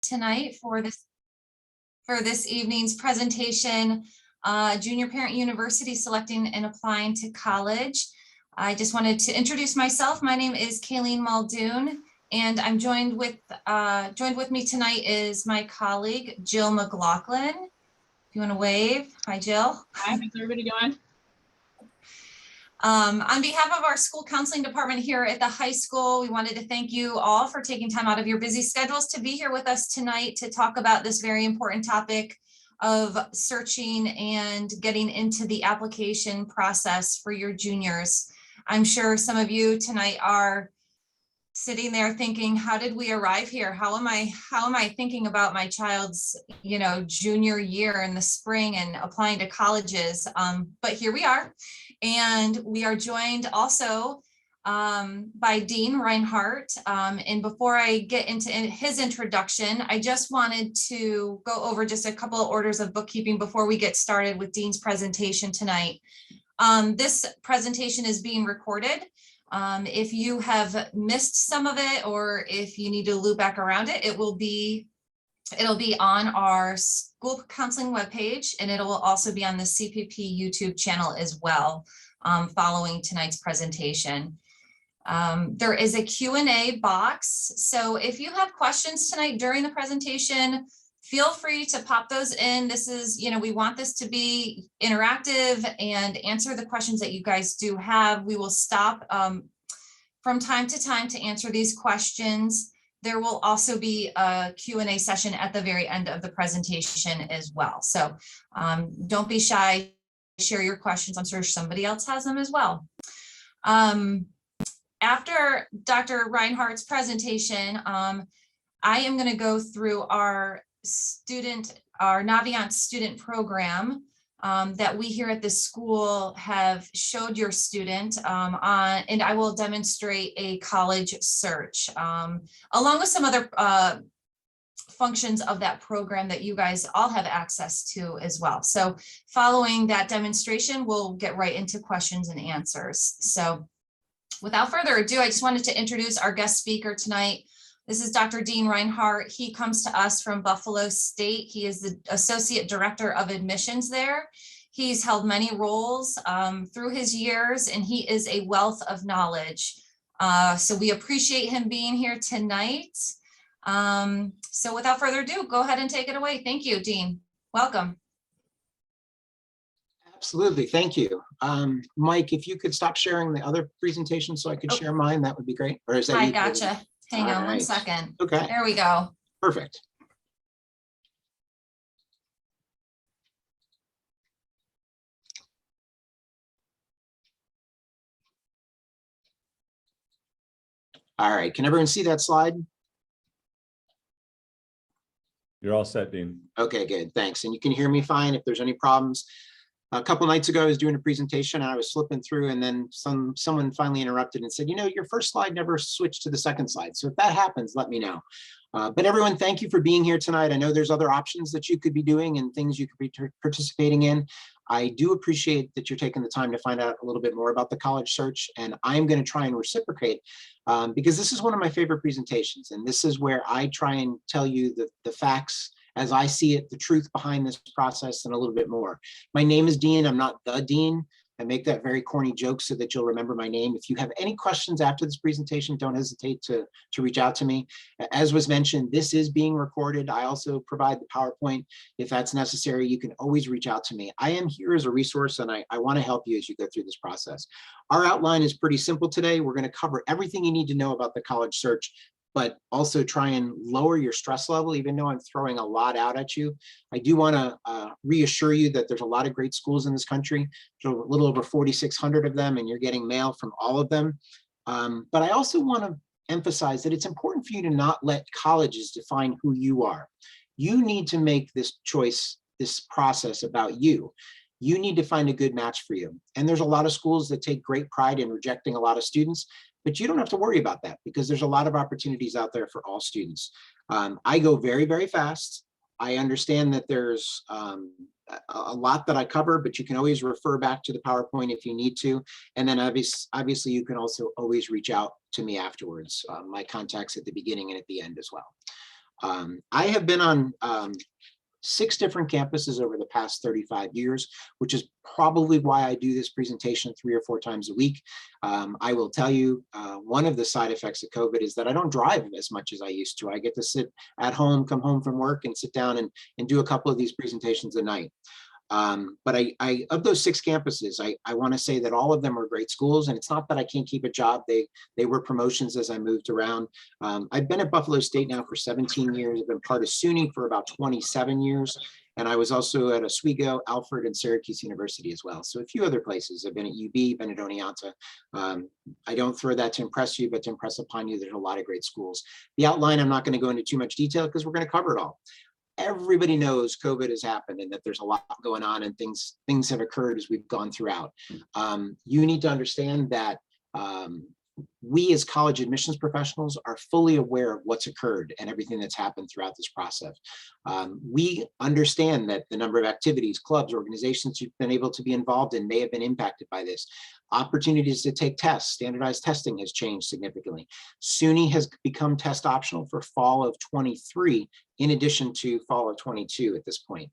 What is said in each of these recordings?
tonight for this evening's presentation, Junior Parent University Selecting and Applying to College. I just wanted to introduce myself. My name is Kaleen Muldoon, and I'm joined with me tonight is my colleague, Jill McLaughlin. If you want to wave. Hi, Jill. Hi, how's everybody going? On behalf of our school counseling department here at the high school, we wanted to thank you all for taking time out of your busy schedules to be here with us tonight to talk about this very important topic of searching and getting into the application process for your juniors. I'm sure some of you tonight are sitting there thinking, how did we arrive here? How am I thinking about my child's, junior year in the spring and applying to colleges? But here we are. And we are joined also by Dean Reinhart. And before I get into his introduction, I just wanted to go over just a couple of orders of bookkeeping before we get started with Dean's presentation tonight. This presentation is being recorded. If you have missed some of it, or if you need to loop back around it, it'll be on our school counseling webpage, and it will also be on the CPP YouTube channel as well, following tonight's presentation. There is a Q&A box, so if you have questions tonight during the presentation, feel free to pop those in. This is, we want this to be interactive and answer the questions that you guys do have. We will stop from time to time to answer these questions. There will also be a Q&A session at the very end of the presentation as well. So don't be shy, share your questions. I'm sure somebody else has them as well. After Dr. Reinhart's presentation, I am going to go through our Naviance Student program that we here at the school have showed your student and I will demonstrate a college search along with some other functions of that program that you guys all have access to as well. So following that demonstration, we'll get right into questions and answers. So without further ado, I just wanted to introduce our guest speaker tonight. This is Dr. Dean Reinhart. He comes to us from Buffalo State. He is the Associate Director of Admissions there. He's held many roles through his years, and he is a wealth of knowledge. So we appreciate him being here tonight. So without further ado, go ahead and take it away. Thank you, Dean. Welcome. Absolutely, thank you. Mike, if you could stop sharing the other presentation so I could share mine, that would be great. Or is that I gotcha. Hang on 1 second. Okay. There we go. Perfect. All right, can everyone see that slide? You're all set, Dean. Okay, good, thanks. And you can hear me fine if there's any problems. A couple nights ago, I was doing a presentation and I was flipping through, and then someone finally interrupted and said, your first slide never switched to the second slide. So if that happens, let me know. But everyone, thank you for being here tonight. I know there's other options that you could be doing and things you could be participating in. I do appreciate that you're taking the time to find out a little bit more about the college search, and I'm going to try and reciprocate because this is one of my favorite presentations, and this is where I try and tell you the facts as I see it, the truth behind this process, and a little bit more. My name is Dean. I'm not the Dean. I make that very corny joke so that you'll remember my name. If you have any questions after this presentation, don't hesitate to reach out to me. As was mentioned, this is being recorded. I also provide the PowerPoint. If that's necessary, you can always reach out to me. I am here as a resource, and I want to help you as you go through this process. Our outline is pretty simple today. We're going to cover everything you need to know about the college search, but also try and lower your stress level, even though I'm throwing a lot out at you. I do want to reassure you that there's a lot of great schools in this country. There's a little over 4,600 of them, and you're getting mail from all of them. But I also want to emphasize that it's important for you to not let colleges define who you are. You need to make this choice, this process about you. You need to find a good match for you. And there's a lot of schools that take great pride in rejecting a lot of students, but you don't have to worry about that because there's a lot of opportunities out there for all students. I go very, very fast. I understand that there's a lot that I cover, but you can always refer back to the PowerPoint if you need to. And then obviously you can also always reach out to me afterwards. My contacts at the beginning and at the end as well. I have been on 6 different campuses over the past 35 years, which is probably why I do this presentation 3 or 4 times a week. I will tell you, one of the side effects of COVID is that I don't drive as much as I used to. I get to sit at home, come home from work, and sit down and do a couple of these presentations a night. But I of those 6 campuses, I want to say that all of them are great schools, and it's not that I can't keep a job. They were promotions as I moved around. I've been at Buffalo State now for 17 years. I've been part of SUNY for about 27 years. And I was also at Oswego, Alfred, and Syracuse University as well. So a few other places. I've been at UB, been at Oneonta. I don't throw that to impress you, but to impress upon you, there's a lot of great schools. The outline, I'm not going to go into too much detail because we're going to cover it all. Everybody knows COVID has happened and that there's a lot going on and things have occurred as we've gone throughout. You need to understand that we as college admissions professionals are fully aware of what's occurred and everything that's happened throughout this process. We understand that the number of activities, clubs, organizations you've been able to be involved in may have been impacted by this. Opportunities to take tests, standardized testing has changed significantly. SUNY has become test optional for fall of 23, in addition to fall of 22 at this point.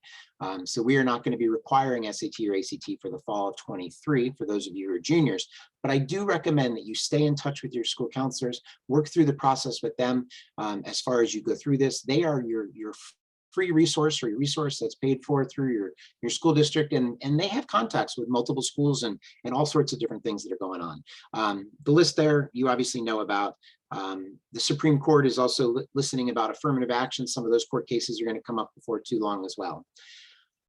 So we are not going to be requiring SAT or ACT for the fall of 23 for those of you who are juniors. But I do recommend that you stay in touch with your school counselors, work through the process with them as far as you go through this. They are your free resource or your resource that's paid for through your school district, and they have contacts with multiple schools and all sorts of different things that are going on. The list there you obviously know about. The Supreme Court is also listening about affirmative action. Some of those court cases are going to come up before too long as well.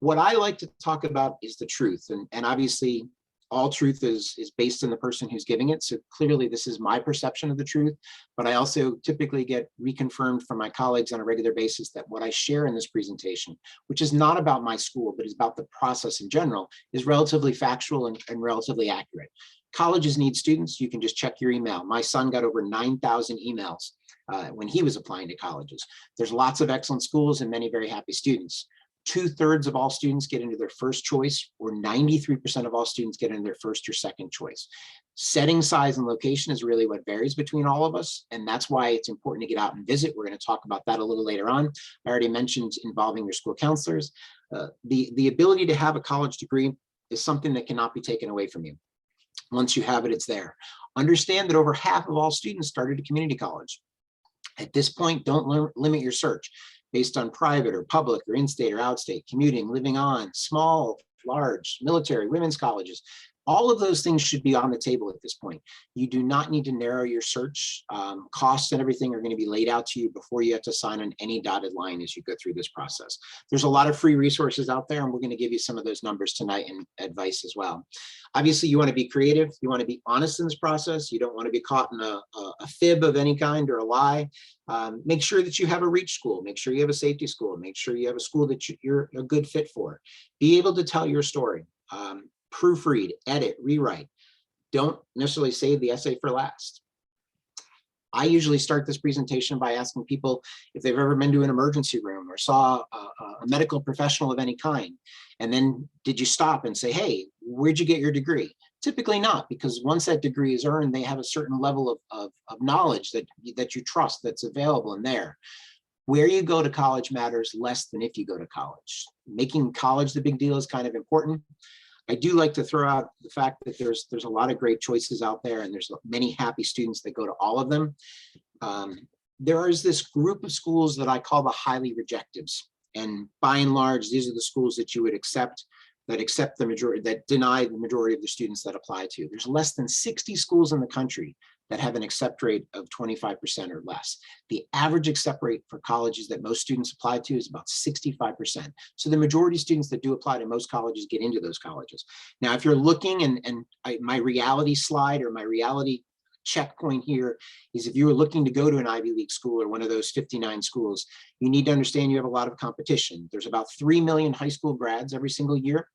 What I like to talk about is the truth, and obviously all truth is based on the person who's giving it. So clearly this is my perception of the truth, but I also typically get reconfirmed from my colleagues on a regular basis that what I share in this presentation, which is not about my school, but is about the process in general, is relatively factual and relatively accurate. Colleges need students. You can just check your email. My son got over 9,000 emails when he was applying to colleges. There's lots of excellent schools and many very happy students. 2/3 of all students get into their first choice, or 93% of all students get into their first or second choice. Setting, size, and location is really what varies between all of us, and that's why it's important to get out and visit. We're going to talk about that a little later on. I already mentioned involving your school counselors. The ability to have a college degree is something that cannot be taken away from you. Once you have it, it's there. Understand that over half of all students started a community college. At this point, don't limit your search based on private or public or in-state or out-state, commuting, living on, small, large, military, women's colleges. All of those things should be on the table at this point. You do not need to narrow your search. Costs and everything are going to be laid out to you before you have to sign on any dotted line as you go through this process. There's a lot of free resources out there, and we're going to give you some of those numbers tonight and advice as well. Obviously, you want to be creative. You want to be honest in this process. You don't want to be caught in a fib of any kind or a lie. Make sure that you have a reach school. Make sure you have a safety school. Make sure you have a school that you're a good fit for. Be able to tell your story. Proofread, edit, rewrite. Don't necessarily save the essay for last. I usually start this presentation by asking people if they've ever been to an emergency room or saw a medical professional of any kind. And then did you stop and say, hey, where'd you get your degree? Typically not, because once that degree is earned, they have a certain level of knowledge that you trust that's available in there. Where you go to college matters less than if you go to college. Making college the big deal is kind of important. I do like to throw out the fact that there's a lot of great choices out there, and there's many happy students that go to all of them. There is this group of schools that I call the highly rejectives, and by and large, these are the schools that you would accept the majority, that deny the majority of the students that apply to. There's less than 60 schools in the country that have an accept rate of 25% or less. The average accept rate for colleges that most students apply to is about 65%. So the majority of students that do apply to most colleges get into those colleges. Now, if you're looking, my reality slide or my reality checkpoint here is if you were looking to go to an Ivy League school or one of those 59 schools, you need to understand you have a lot of competition. There's about 3 million high school grads every single year,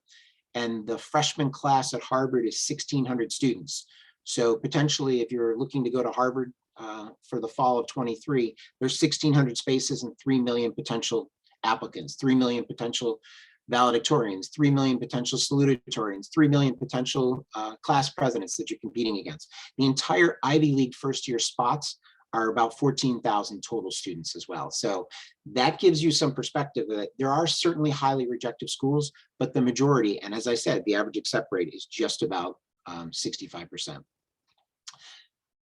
and the freshman class at Harvard is 1,600 students. So potentially, if you're looking to go to Harvard for the fall of 23, there's 1,600 spaces and 3 million potential applicants, 3 million potential valedictorians, 3 million potential salutatorians, 3 million potential class presidents that you're competing against. The entire Ivy League first year spots are about 14,000 total students as well. So that gives you some perspective that there are certainly highly rejected schools, but the majority, and as I said, the average accept rate is just about 65%.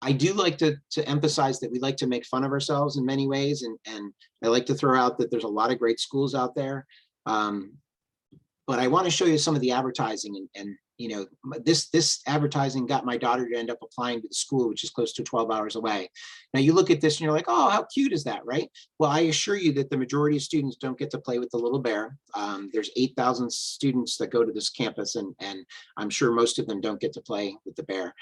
I do like to emphasize that we like to make fun of ourselves in many ways, and I like to throw out that there's a lot of great schools out there. But I want to show you some of the advertising, and you know, this advertising got my daughter to end up applying to the school, which is close to 12 hours away. Now you look at this and you're like, oh, how cute is that, right? Well, I assure you that the majority of students don't get to play with the little bear. There's 8,000 students that go to this campus, and I'm sure most of them don't get to play with the bear.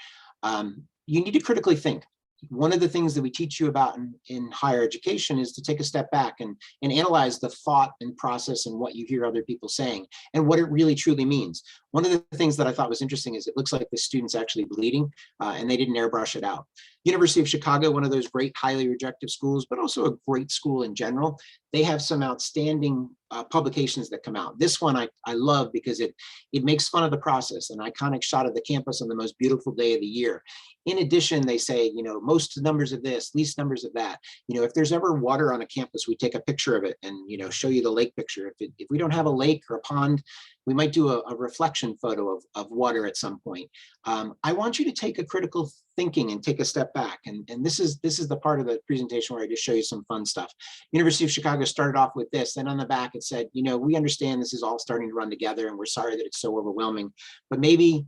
You need to critically think. One of the things that we teach you about in higher education is to take a step back and analyze the thought and process and what you hear other people saying and what it really truly means. One of the things that I thought was interesting is it looks like the student's actually bleeding, and they didn't airbrush it out. University of Chicago, one of those great highly rejected schools, but also a great school in general. They have some outstanding publications that come out. This one I love because it makes fun of the process, an iconic shot of the campus on the most beautiful day of the year. In addition, they say, you know, most numbers of this, least numbers of that. You know, if there's ever water on a campus, we take a picture of it and, you know, show you the lake picture. If we don't have a lake or a pond, we might do a reflection photo of water at some point. I want you to take a critical thinking and take a step back. And this is the part of the presentation where I just show you some fun stuff. University of Chicago started off with this, then on the back it said, you know, we understand this is all starting to run together and we're sorry that it's so overwhelming, but maybe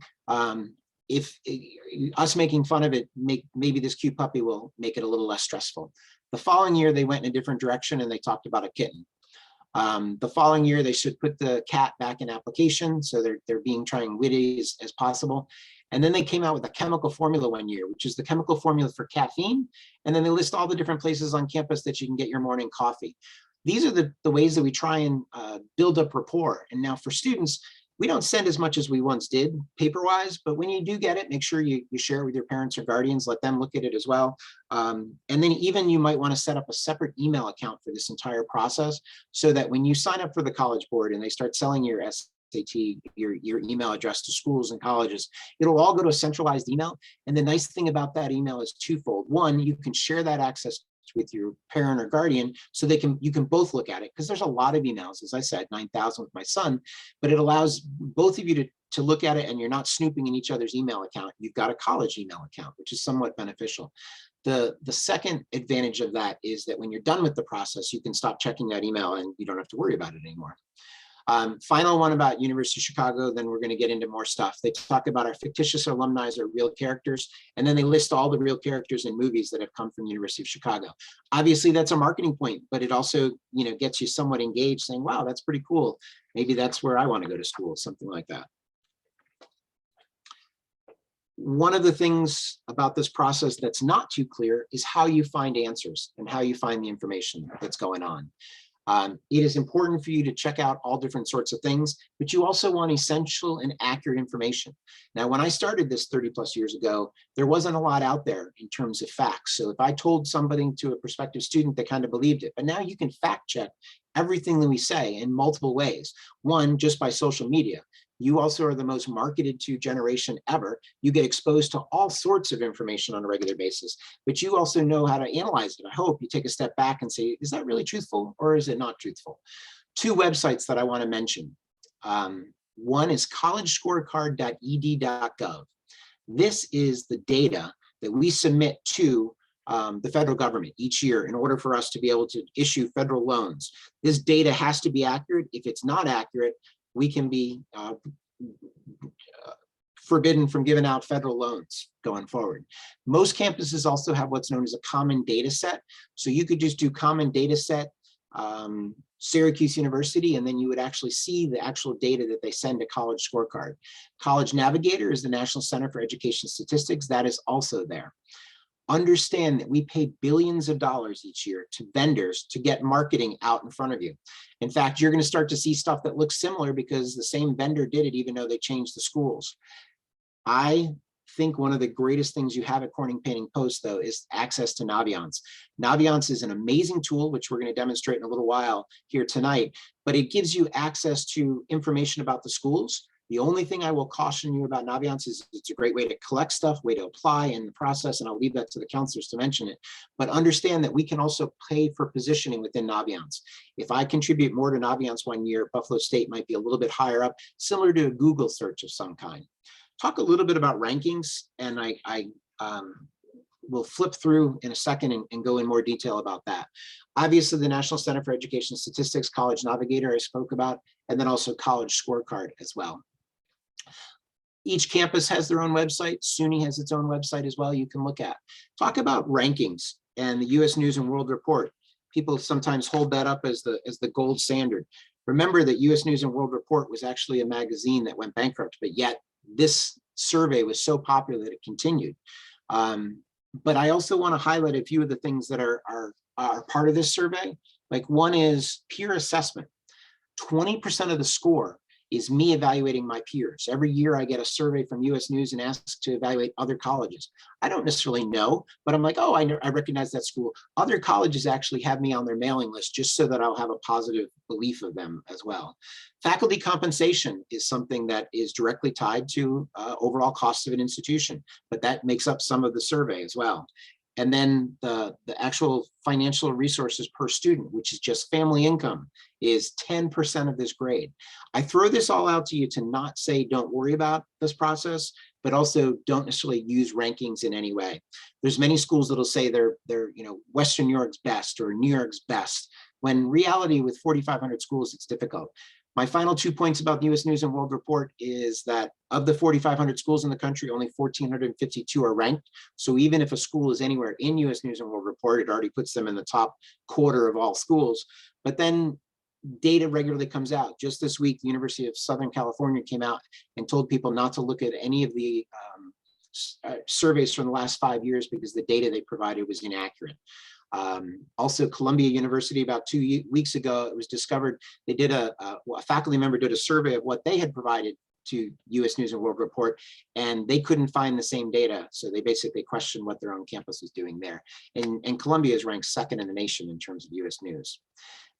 if us making fun of it, maybe this cute puppy will make it a little less stressful. The following year, they went in a different direction and they talked about a kitten. The following year, they should put the cat back in application. So they're trying witty as possible. And then they came out with a chemical formula one year, which is the chemical formula for caffeine. And then they list all the different places on campus that you can get your morning coffee. These are the ways that we try and build up rapport. And now for students, we don't send as much as we once did paper-wise, but when you do get it, make sure you share it with your parents or guardians, let them look at it as well. And then even you might want to set up a separate email account for this entire process so that when you sign up for the College Board and they start selling your SAT, your email address to schools and colleges, it'll all go to a centralized email. And the nice thing about that email is twofold. One, you can share that access with your parent or guardian so you can both look at it, because there's a lot of emails, as I said, 9,000 with my son, but it allows both of you to look at it and you're not snooping in each other's email account. You've got a college email account, which is somewhat beneficial. The second advantage of that is that when you're done with the process, you can stop checking that email and you don't have to worry about it anymore. Final one about University of Chicago, then we're going to get into more stuff. They talk about our fictitious alumni or real characters, and then they list all the real characters in movies that have come from University of Chicago. Obviously, that's a marketing point, but it also, you know, gets you somewhat engaged, saying, wow, that's pretty cool. Maybe that's where I want to go to school, something like that. One of the things about this process that's not too clear is how you find answers and how you find the information that's going on. It is important for you to check out all different sorts of things, but you also want essential and accurate information. Now, when I started this 30 plus years ago, there wasn't a lot out there in terms of facts. So if I told somebody to a prospective student, they kind of believed it. But now you can fact check everything that we say in multiple ways. One, just by social media. You also are the most marketed to generation ever. You get exposed to all sorts of information on a regular basis, but you also know how to analyze it. I hope you take a step back and say, is that really truthful or is it not truthful? Two websites that I want to mention. One is collegescorecard.ed.gov. This is the data that we submit to the federal government each year in order for us to be able to issue federal loans. This data has to be accurate. If it's not accurate, we can be forbidden from giving out federal loans going forward. Most campuses also have what's known as a common data set. So you could just do common data set, Syracuse University, and then you would actually see the actual data that they send to College Scorecard. College Navigator is the National Center for Education Statistics. That is also there. Understand that we pay billions of dollars each year to vendors to get marketing out in front of you. In fact, you're going to start to see stuff that looks similar because the same vendor did it, even though they changed the schools. I think one of the greatest things you have at Corning Painting Post, though, is access to Naviance. Naviance is an amazing tool, which we're going to demonstrate in a little while here tonight, but it gives you access to information about the schools. The only thing I will caution you about Naviance is it's a great way to collect stuff, way to apply in the process, and I'll leave that to the counselors to mention it. But understand that we can also pay for positioning within Naviance. If I contribute more to Naviance one year, Buffalo State might be a little bit higher up, similar to a Google search of some kind. Talk a little bit about rankings, and I will flip through in a second and go in more detail about that. Obviously, the National Center for Education Statistics, College Navigator I spoke about, and then also College Scorecard as well. Each campus has their own website. SUNY has its own website as well you can look at. Talk about rankings and the US News and World Report. People sometimes hold that up as the gold standard. Remember that US News and World Report was actually a magazine that went bankrupt, but yet this survey was so popular that it continued. But I also want to highlight a few of the things that are part of this survey. Like, one is peer assessment. 20% of the score is me evaluating my peers. Every year I get a survey from US News and asked to evaluate other colleges. I don't necessarily know, but I'm like, oh, I recognize that school. Other colleges actually have me on their mailing list just so that I'll have a positive belief of them as well. Faculty compensation is something that is directly tied to overall cost of an institution, but that makes up some of the survey as well. And then the actual financial resources per student, which is just family income, is 10% of this grade. I throw this all out to you to not say don't worry about this process, but also don't necessarily use rankings in any way. There's many schools that'll say they're Western New York's best or New York's best, when reality with 4,500 schools, it's difficult. My final 2 points about the US News and World Report is that of the 4,500 schools in the country, only 1,452 are ranked. So even if a school is anywhere in US News and World Report, it already puts them in the top quarter of all schools. But then data regularly comes out. Just this week, the University of Southern California came out and told people not to look at any of the surveys from the last 5 years because the data they provided was inaccurate. Also, Columbia University, about 2 weeks ago, it was discovered they did a faculty member did a survey of what they had provided to US News and World Report, and they couldn't find the same data. So they basically questioned what their own campus was doing there. And Columbia is ranked second in the nation in terms of US News.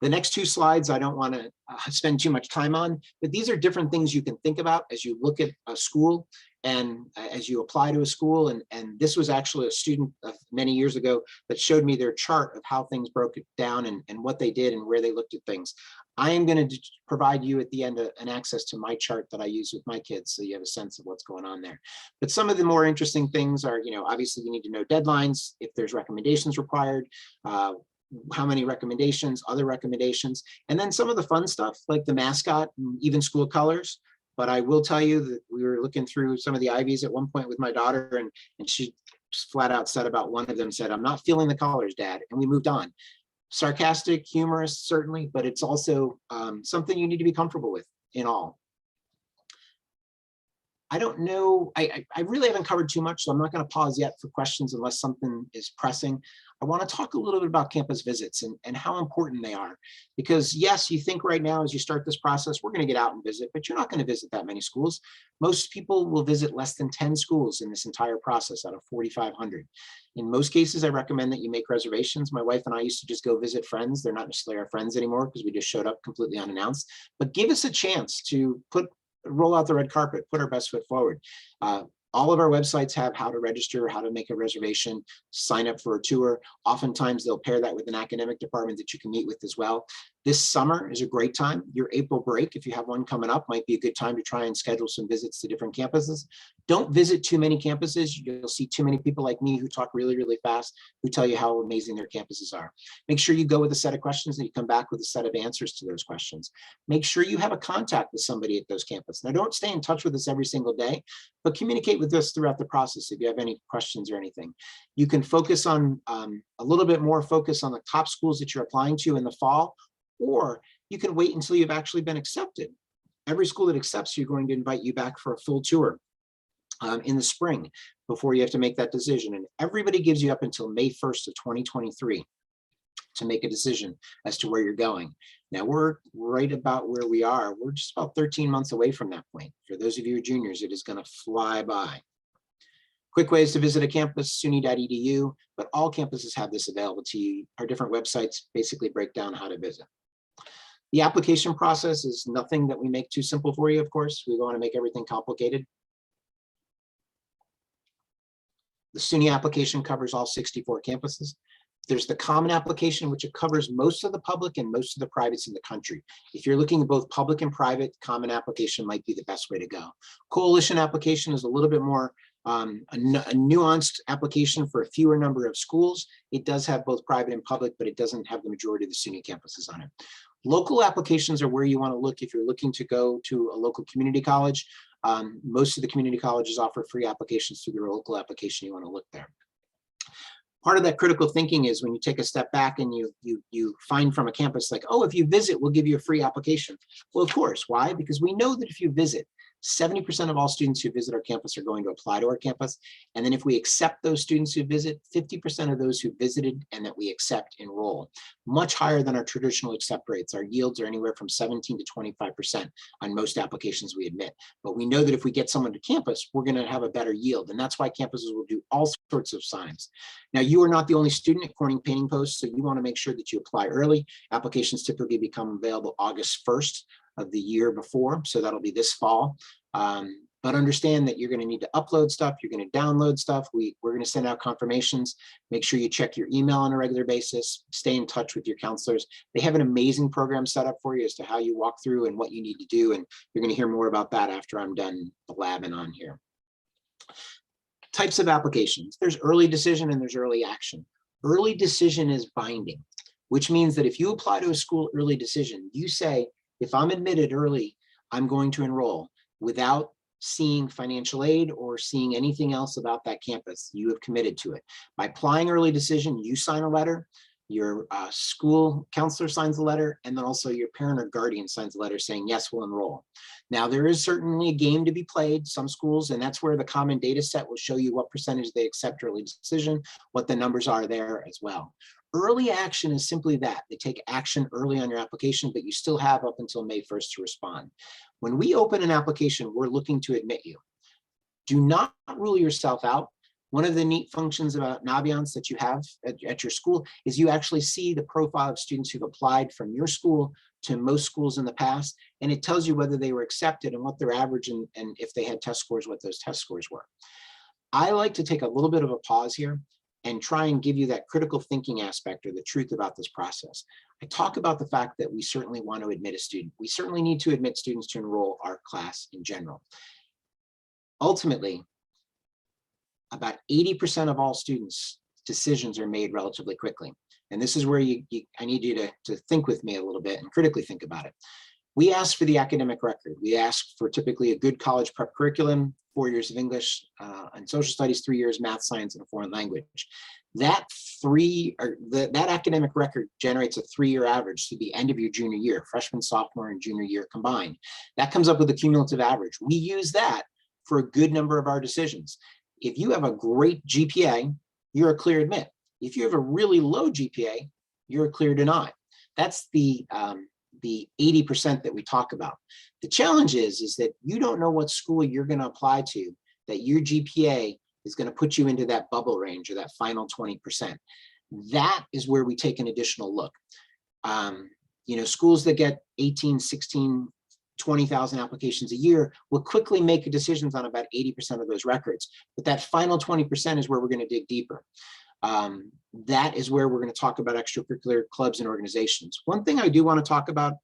The next two slides, I don't want to spend too much time on, but these are different things you can think about as you look at a school and as you apply to a school. And this was actually a student many years ago that showed me their chart of how things broke it down and what they did and where they looked at things. I am going to provide you at the end an access to my chart that I use with my kids, so you have a sense of what's going on there. But some of the more interesting things are, obviously you need to know deadlines, if there's recommendations required, how many recommendations, other recommendations, and then some of the fun stuff like the mascot and even school colors. But I will tell you that we were looking through some of the IVs at one point with my daughter, and she just flat out said about one of them, said, "I'm not feeling the colors, Dad," and we moved on. Sarcastic, humorous, certainly, but it's also something you need to be comfortable with in all. I don't know, I really haven't covered too much, so I'm not going to pause yet for questions unless something is pressing. I want to talk a little bit about campus visits and how important they are. Because yes, you think right now as you start this process, we're going to get out and visit, but you're not going to visit that many schools. Most people will visit less than 10 schools in this entire process out of 4,500. In most cases, I recommend that you make reservations. My wife and I used to just go visit friends. They're not necessarily our friends anymore because we just showed up completely unannounced. But give us a chance to roll out the red carpet, put our best foot forward. All of our websites have how to register, how to make a reservation, sign up for a tour. Oftentimes they'll pair that with an academic department that you can meet with as well. This summer is a great time. Your April break, if you have one coming up, might be a good time to try and schedule some visits to different campuses. Don't visit too many campuses. You'll see too many people like me who talk really, really fast, who tell you how amazing their campuses are. Make sure you go with a set of questions and you come back with a set of answers to those questions. Make sure you have a contact with somebody at those campuses. Now, don't stay in touch with us every single day, but communicate with us throughout the process if you have any questions or anything. You can focus on a little bit more focus on the top schools that you're applying to in the fall, or you can wait until you've actually been accepted. Every school that accepts you is going to invite you back for a full tour in the spring before you have to make that decision. And everybody gives you up until May 1st of 2023 to make a decision as to where you're going. Now we're right about where we are. We're just about 13 months away from that point. For those of you who are juniors, it is going to fly by. Quick ways to visit a campus, suny.edu, but all campuses have this available to you. Our different websites basically break down how to visit. The application process is nothing that we make too simple for you, of course. We don't want to make everything complicated. The SUNY application covers all 64 campuses. There's the common application, which it covers most of the public and most of the privates in the country. If you're looking at both public and private, common application might be the best way to go. Coalition application is a little bit more a nuanced application for a fewer number of schools. It does have both private and public, but it doesn't have the majority of the SUNY campuses on it. Local applications are where you want to look if you're looking to go to a local community college. Most of the community colleges offer free applications through their local application. You want to look there. Part of that critical thinking is when you take a step back and you find from a campus like, oh, if you visit, we'll give you a free application. Well, of course. Why? Because we know that if you visit, 70% of all students who visit our campus are going to apply to our campus. And then if we accept those students who visit, 50% of those who visited and that we accept enroll. Much higher than our traditional accept rates. Our yields are anywhere from 17 to 25% on most applications we admit. But we know that if we get someone to campus, we're going to have a better yield. And that's why campuses will do all sorts of signs. Now, you are not the only student at Corning Painting Post, so you want to make sure that you apply early. Applications typically become available August 1st of the year before, so that'll be this fall. But understand that you're going to need to upload stuff, you're going to download stuff. We're going to send out confirmations. Make sure you check your email on a regular basis, stay in touch with your counselors. They have an amazing program set up for you as to how you walk through and what you need to do, and you're going to hear more about that after I'm done blabbing on here. Types of applications. There's early decision and there's early action. Early decision is binding, which means that if you apply to a school early decision, you say, if I'm admitted early, I'm going to enroll without seeing financial aid or seeing anything else about that campus. You have committed to it. By applying early decision, you sign a letter, your school counselor signs a letter, and then also your parent or guardian signs a letter saying, yes, we'll enroll. Now, there is certainly a game to be played, some schools, and that's where the common data set will show you what percentage they accept early decision, what the numbers are there as well. Early action is simply that. They take action early on your application, but you still have up until May 1st to respond. When we open an application, we're looking to admit you. Do not rule yourself out. One of the neat functions about Naviance that you have at your school is you actually see the profile of students who've applied from your school to most schools in the past, and it tells you whether they were accepted and what their average and if they had test scores, what those test scores were. I like to take a little bit of a pause here and try and give you that critical thinking aspect or the truth about this process. I talk about the fact that we certainly want to admit a student. We certainly need to admit students to enroll our class in general. Ultimately, about 80% of all students' decisions are made relatively quickly. And this is where I need you to think with me a little bit and critically think about it. We ask for the academic record. We ask for typically a good college prep curriculum, 4 years of English and social studies, 3 years math, science, and a foreign language. That academic record generates a 3-year average to the end of your junior year, freshman, sophomore, and junior year combined. That comes up with a cumulative average. We use that for a good number of our decisions. If you have a great GPA, you're a clear admit. If you have a really low GPA, you're a clear deny. That's the 80% that we talk about. The challenge is that you don't know what school you're going to apply to, that your GPA is going to put you into that bubble range or that final 20%. That is where we take an additional look. Schools that get 18, 16, 20,000 applications a year will quickly make decisions on about 80% of those records. But that final 20% is where we're going to dig deeper. That is where we're going to talk about extracurricular clubs and organizations. One thing I do want to talk about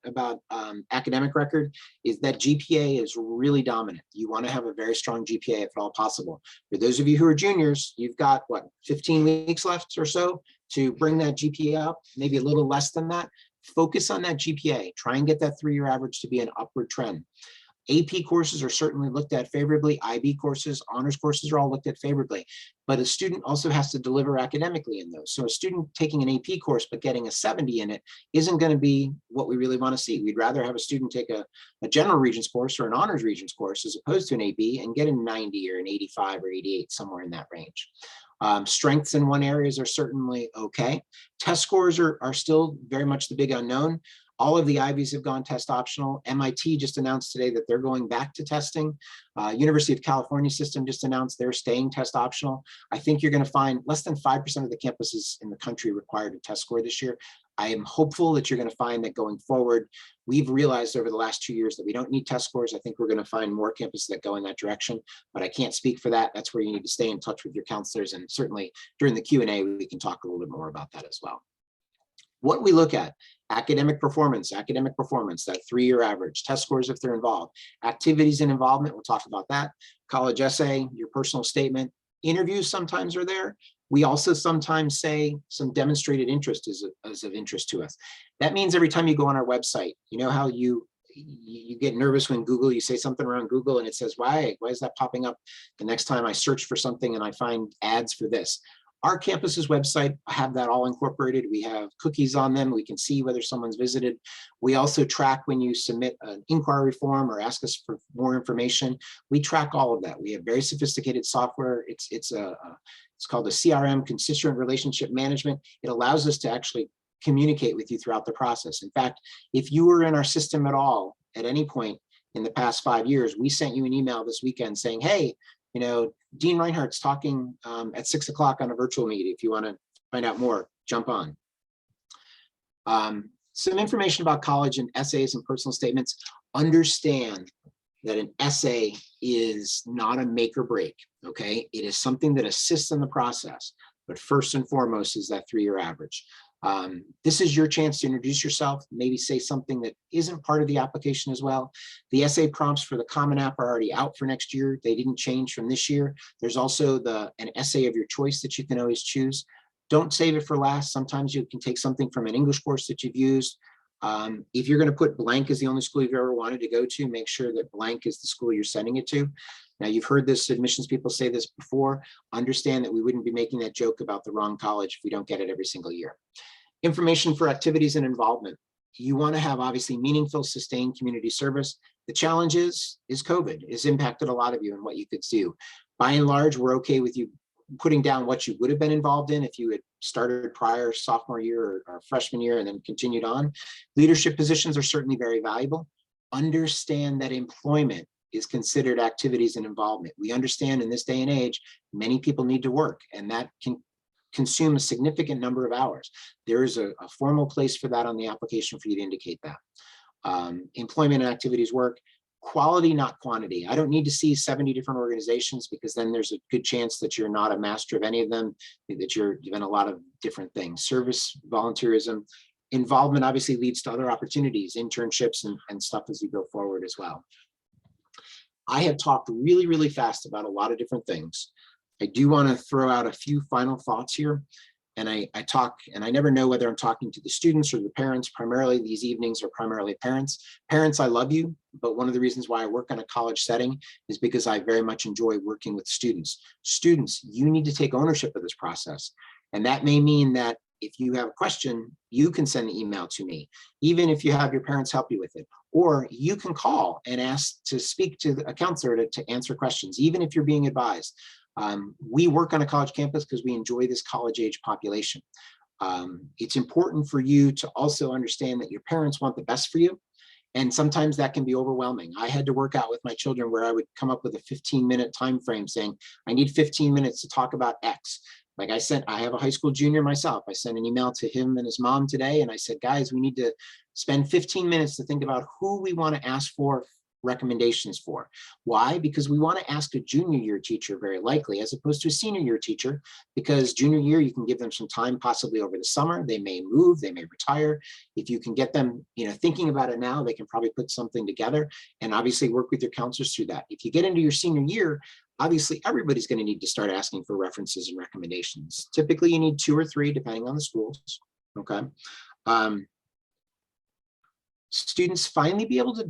academic record is that GPA is really dominant. You want to have a very strong GPA if at all possible. For those of you who are juniors, you've got 15 weeks left or so to bring that GPA up, maybe a little less than that. Focus on that GPA. Try and get that 3-year average to be an upward trend. AP courses are certainly looked at favorably. IB courses, honors courses are all looked at favorably, but a student also has to deliver academically in those. So a student taking an AP course but getting a 70 in it isn't going to be what we really want to see. We'd rather have a student take a general Regents course or an honors Regents course as opposed to an AP and get a 90 or an 85 or 88, somewhere in that range. Strengths in one areas are certainly okay. Test scores are still very much the big unknown. All of the Ivies have gone test optional. MIT just announced today that they're going back to testing. University of California system just announced they're staying test optional. I think you're going to find less than 5% of the campuses in the country required a test score this year. I am hopeful that you're going to find that going forward, we've realized over the last 2 years that we don't need test scores. I think we're going to find more campuses that go in that direction, but I can't speak for that. That's where you need to stay in touch with your counselors. And certainly during the Q&A, we can talk a little bit more about that as well. What we look at, academic performance, that 3-year average, test scores if they're involved, activities and involvement, we'll talk about that, college essay, your personal statement, interviews sometimes are there. We also sometimes say some demonstrated interest is of interest to us. That means every time you go on our website, you know how you get nervous when Google, you say something around Google and it says, why is that popping up the next time I search for something and I find ads for this? Our campus's website have that all incorporated. We have cookies on them. We can see whether someone's visited. We also track when you submit an inquiry form or ask us for more information. We track all of that. We have very sophisticated software. It's called a CRM, Constituent Relationship Management. It allows us to actually communicate with you throughout the process. In fact, if you were in our system at all, at any point in the past 5 years, we sent you an email this weekend saying, hey, you know, Dean Reinhart's talking at 6 o'clock on a virtual meet. If you want to find out more, jump on. Some information about college and essays and personal statements. Understand that an essay is not a make or break, okay? It is something that assists in the process, but first and foremost is that 3-year average. This is your chance to introduce yourself, maybe say something that isn't part of the application as well. The essay prompts for the Common App are already out for next year. They didn't change from this year. There's also an essay of your choice that you can always choose. Don't save it for last. Sometimes you can take something from an English course that you've used. If you're going to put blank as the only school you've ever wanted to go to, make sure that blank is the school you're sending it to. Now, you've heard this admissions people say this before. Understand that we wouldn't be making that joke about the wrong college if we don't get it every single year. Information for activities and involvement. You want to have obviously meaningful, sustained community service. The challenge is COVID has impacted a lot of you and what you could do. By and large, we're okay with you putting down what you would have been involved in if you had started prior sophomore year or freshman year and then continued on. Leadership positions are certainly very valuable. Understand that employment is considered activities and involvement. We understand in this day and age, many people need to work, and that can consume a significant number of hours. There is a formal place for that on the application for you to indicate that. Employment and activities work. Quality, not quantity. I don't need to see 70 different organizations because then there's a good chance that you're not a master of any of them, that you're doing a lot of different things. Service, volunteerism, involvement obviously leads to other opportunities, internships and stuff as you go forward as well. I have talked really, really fast about a lot of different things. I do want to throw out a few final thoughts here. And I talk, and I never know whether I'm talking to the students or the parents. Primarily, these evenings are primarily parents. Parents, I love you, but one of the reasons why I work in a college setting is because I very much enjoy working with students. Students, you need to take ownership of this process. And that may mean that if you have a question, you can send the email to me, even if you have your parents help you with it. Or you can call and ask to speak to a counselor to answer questions, even if you're being advised. We work on a college campus because we enjoy this college age population. It's important for you to also understand that your parents want the best for you. And sometimes that can be overwhelming. I had to work out with my children where I would come up with a 15-minute time frame saying, I need 15 minutes to talk about X. Like I have a high school junior myself. I sent an email to him and his mom today. And I said, guys, we need to spend 15 minutes to think about who we want to ask for recommendations for. Why? Because we want to ask a junior year teacher very likely, as opposed to a senior year teacher, because junior year, you can give them some time possibly over the summer. They may move, they may retire. If you can get them, thinking about it now, they can probably put something together and obviously work with your counselors through that. If you get into your senior year, obviously everybody's going to need to start asking for references and recommendations. Typically you need 2 or 3 depending on the schools. Okay. Students finally be able to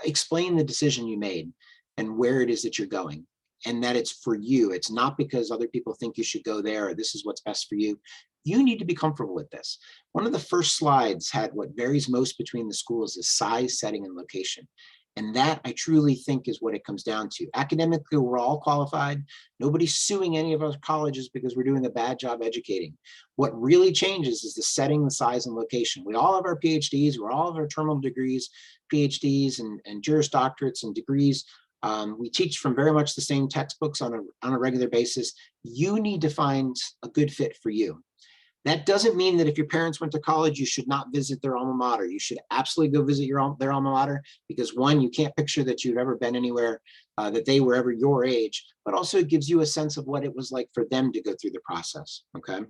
explain the decision you made and where it is that you're going, and that it's for you. It's not because other people think you should go there or this is what's best for you. You need to be comfortable with this. One of the first slides had what varies most between the schools is size, setting, and location. And that I truly think is what it comes down to. Academically, we're all qualified. Nobody's suing any of our colleges because we're doing a bad job educating. What really changes is the setting, the size, and location. We all have our PhDs, we all have our terminal degrees, PhDs, and Juris Doctorates and degrees. We teach from very much the same textbooks on a regular basis. You need to find a good fit for you. That doesn't mean that if your parents went to college, you should not visit their alma mater. You should absolutely go visit their alma mater, because one, you can't picture that you've ever been anywhere, that they were ever your age, but also it gives you a sense of what it was like for them to go through the process, okay?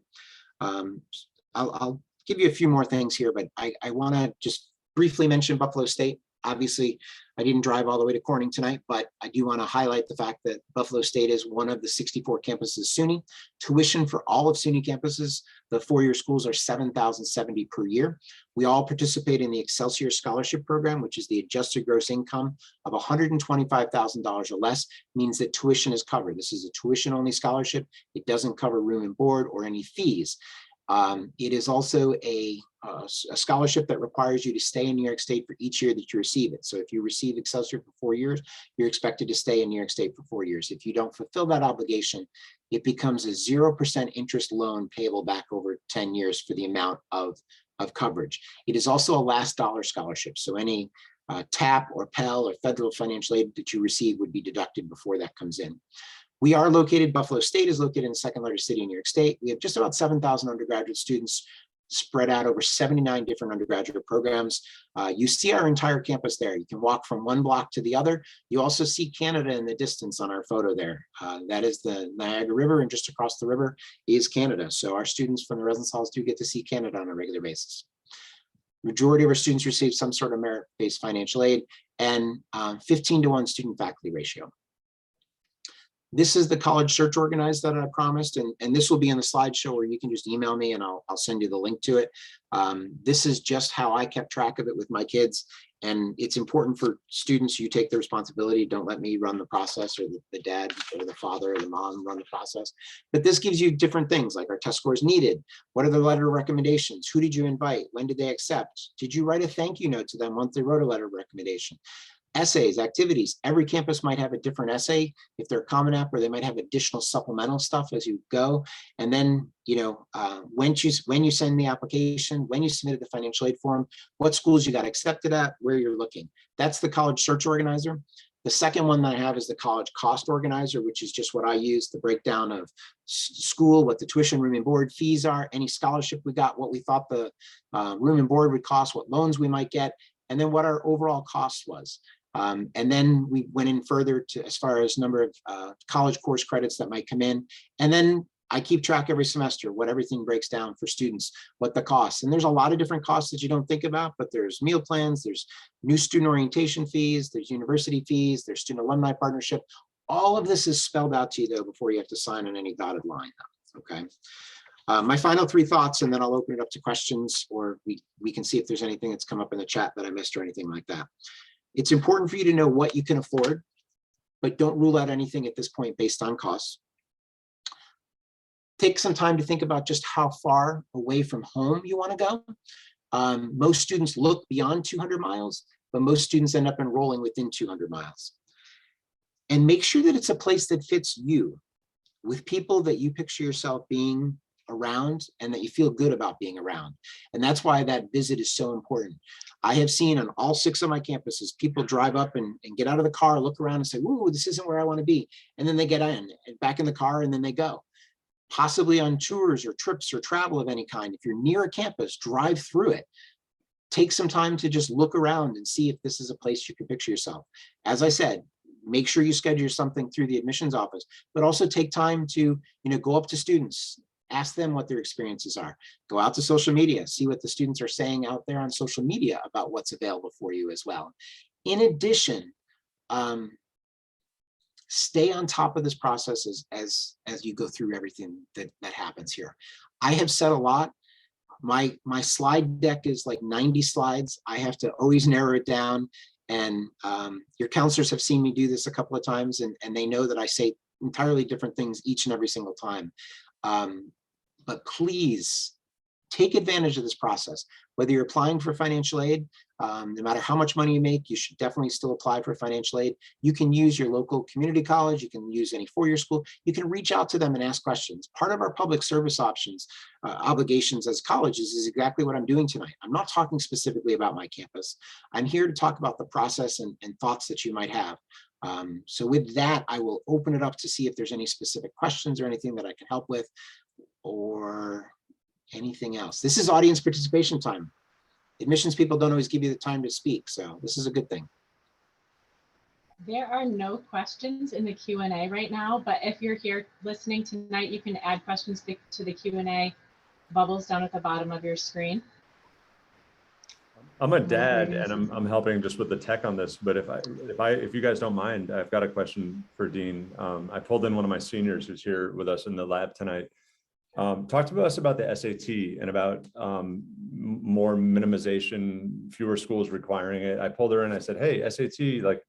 I'll give you a few more things here, but I wanna just briefly mention Buffalo State. Obviously, I didn't drive all the way to Corning tonight, but I do want to highlight the fact that Buffalo State is one of the 64 campuses SUNY. Tuition for all of SUNY campuses, the four-year schools, are $7,070 per year. We all participate in the Excelsior Scholarship Program, which is the adjusted gross income of $125,000 or less, means that tuition is covered. This is a tuition-only scholarship. It doesn't cover room and board or any fees. It is also a scholarship that requires you to stay in New York State for each year that you receive it. So if you receive Excelsior for 4 years, you're expected to stay in New York State for 4 years. If you don't fulfill that obligation, it becomes a 0% interest loan payable back over 10 years for the amount of coverage. It is also a last dollar scholarship. So any TAP or Pell or federal financial aid that you receive would be deducted before that comes in. We are located, Buffalo State is located in the second largest city in New York State. We have just about 7,000 undergraduate students spread out over 79 different undergraduate programs. You see our entire campus there. You can walk from one block to the other. You also see Canada in the distance on our photo there. That is the Niagara River, and just across the river is Canada. So our students from the residence halls do get to see Canada on a regular basis. Majority of our students receive some sort of merit-based financial aid, and 15-to-1 student-faculty ratio. This is the college search organizer that I promised, and this will be in the slideshow, where you can just email me and I'll send you the link to it. This is just how I kept track of it with my kids, and it's important for students. You take the responsibility. Don't let me run the process, or the dad or the father or the mom run the process. But this gives you different things like our test scores needed. What are the letter of recommendations? Who did you invite? When did they accept? Did you write a thank you note to them once they wrote a letter of recommendation? Essays, activities. Every campus might have a different essay if they're a Common App, or they might have additional supplemental stuff as you go. And then, you know, when you send the application, when you submitted the financial aid form, what schools you got accepted at, where you're looking. That's the college search organizer. The second one that I have is the college cost organizer, which is just what I use, the breakdown of school, what the tuition, room and board fees are, any scholarship we got, what we thought the room and board would cost, what loans we might get, and then what our overall cost was. And then we went in further to as far as number of college course credits that might come in. And then I keep track every semester what everything breaks down for students, what the costs. And there's a lot of different costs that you don't think about, but there's meal plans, there's new student orientation fees, there's university fees, there's student alumni partnership. All of this is spelled out to you though before you have to sign on any dotted line. Okay. My final three thoughts, and then I'll open it up to questions, or we can see if there's anything that's come up in the chat that I missed or anything like that. It's important for you to know what you can afford, but don't rule out anything at this point based on costs. Take some time to think about just how far away from home you want to go. Most students look beyond 200 miles, but most students end up enrolling within 200 miles. And make sure that it's a place that fits you, with people that you picture yourself being around and that you feel good about being around. And that's why that visit is so important. I have seen on all 6 of my campuses, people drive up and get out of the car, look around and say, "Ooh, this isn't where I want to be." And then they get in and back in the car, and then they go. Possibly on tours or trips or travel of any kind. If you're near a campus, drive through it. Take some time to just look around and see if this is a place you can picture yourself. As I said, make sure you schedule something through the admissions office, but also take time to, go up to students. Ask them what their experiences are. Go out to social media, see what the students are saying out there on social media about what's available for you as well. In addition, stay on top of this process as you go through everything that happens here. I have said a lot. My slide deck is like 90 slides. I have to always narrow it down. And your counselors have seen me do this a couple of times, and they know that I say entirely different things each and every single time. But please take advantage of this process. Whether you're applying for financial aid, no matter how much money you make, you should definitely still apply for financial aid. You can use your local community college. You can use any four-year school. You can reach out to them and ask questions. Part of our public service obligations as colleges is exactly what I'm doing tonight. I'm not talking specifically about my campus. I'm here to talk about the process and thoughts that you might have. So with that, I will open it up to see if there's any specific questions or anything that I can help with or anything else. This is audience participation time. Admissions people don't always give you the time to speak, so this is a good thing. There are no questions in the Q&A right now, but if you're here listening tonight, you can add questions to the Q&A bubbles down at the bottom of your screen. I'm a dad and I'm helping just with the tech on this, but if you guys don't mind, I've got a question for Dean. I pulled in one of my seniors who's here with us in the lab tonight. Talk to us about the SAT and about more minimization, fewer schools requiring it. I pulled her in, I said, hey, SAT, like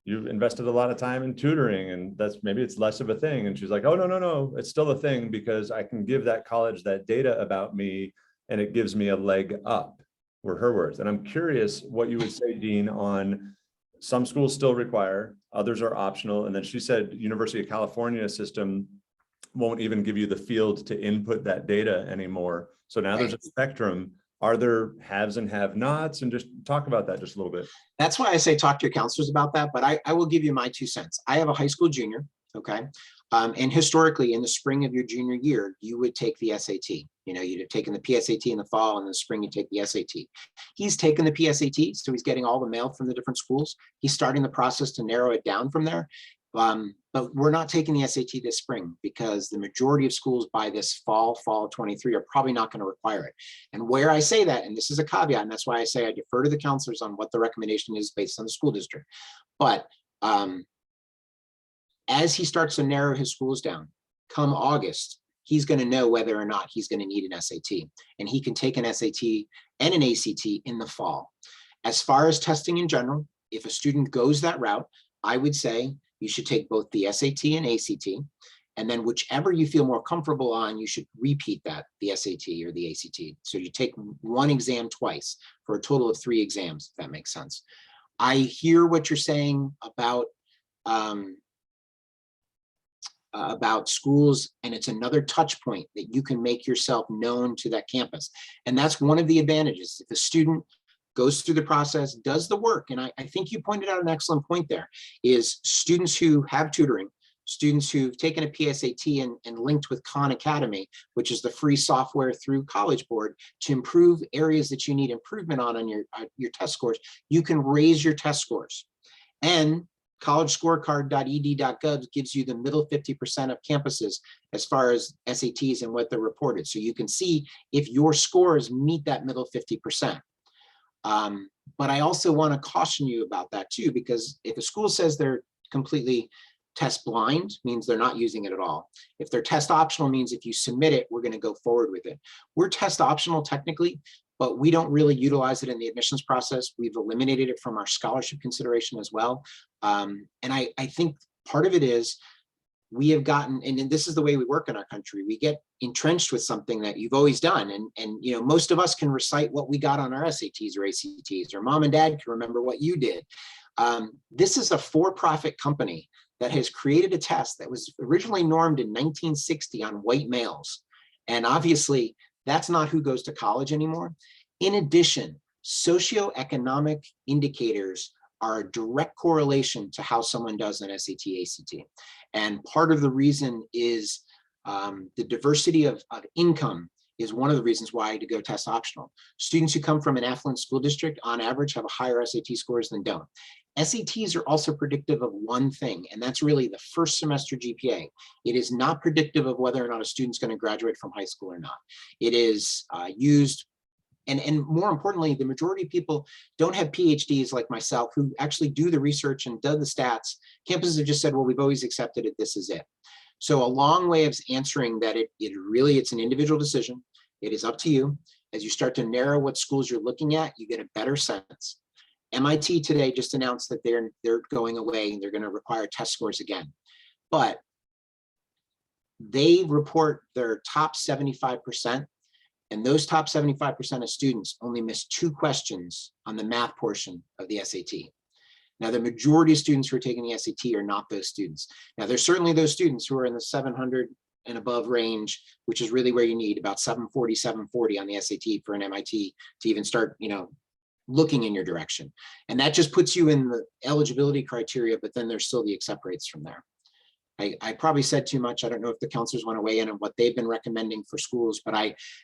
you invested a lot of time in tutoring and maybe it's less of a thing. And she's like, oh, no, it's still a thing because I can give that college that data about me and it gives me a leg up, were her words. And I'm curious what you would say, Dean, on some schools still require, others are optional. And then she said University of California system won't even give you the field to input that data anymore. So now there's a spectrum. Are there haves and have-nots? And just talk about that just a little bit. That's why I say talk to your counselors about that, but I will give you my 2 cents. I have a high school junior, okay? And historically, in the spring of your junior year, you would take the SAT. You know, you'd have taken the PSAT in the fall, and in the spring, you take the SAT. He's taken the PSAT, so he's getting all the mail from the different schools. He's starting the process to narrow it down from there. But we're not taking the SAT this spring because the majority of schools by this fall 23 are probably not going to require it. And where I say that, and this is a caveat, and that's why I say I defer to the counselors on what the recommendation is based on the school district. But as he starts to narrow his schools down, come August, he's going to know whether or not he's going to need an SAT. And he can take an SAT and an ACT in the fall. As far as testing in general, if a student goes that route, I would say you should take both the SAT and ACT, and then whichever you feel more comfortable on, you should repeat that, the SAT or the ACT. So you take one exam twice for a total of 3 exams, if that makes sense. I hear what you're saying about schools, and it's another touch point that you can make yourself known to that campus. And that's one of the advantages. If a student goes through the process, does the work, and I think you pointed out an excellent point there, is students who have tutoring, students who've taken a PSAT and linked with Khan Academy, which is the free software through College Board to improve areas that you need improvement on your test scores, you can raise your test scores. And collegescorecard.ed.gov gives you the middle 50% of campuses as far as SATs and what they're reported. So you can see if your scores meet that middle 50%. But I also want to caution you about that too, because if a school says they're completely test blind, means they're not using it at all. If they're test optional, means if you submit it, we're going to go forward with it. We're test optional technically, but we don't really utilize it in the admissions process. We've eliminated it from our scholarship consideration as well. And I think part of it is we have gotten, and this is the way we work in our country, we get entrenched with something that you've always done. And you know, most of us can recite what we got on our SATs or ACTs, or mom and dad can remember what you did. This is a for-profit company that has created a test that was originally normed in 1960 on white males. And obviously that's not who goes to college anymore. In addition, socioeconomic indicators are a direct correlation to how someone does an SAT, ACT. And part of the reason is the diversity of income is one of the reasons why to go test optional. Students who come from an affluent school district on average have a higher SAT scores than don't. SATs are also predictive of one thing, and that's really the first semester GPA. It is not predictive of whether or not a student's going to graduate from high school or not. It is used, and more importantly, the majority of people don't have PhDs like myself who actually do the research and do the stats. Campuses have just said, well, we've always accepted it, this is it. So a long way of answering that it's an individual decision. It is up to you. As you start to narrow what schools you're looking at, you get a better sense. MIT today just announced that they're going away and they're going to require test scores again. But they report their top 75% And those top 75% of students only miss 2 questions on the math portion of the SAT. Now, the majority of students who are taking the SAT are not those students. Now, there's certainly those students who are in the 700 and above range, which is really where you need about 740, 740 on the SAT for an MIT to even start, looking in your direction. And that just puts you in the eligibility criteria, but then there's still the accept rates from there. I probably said too much. I don't know if the counselors want to weigh in on what they've been recommending for schools, but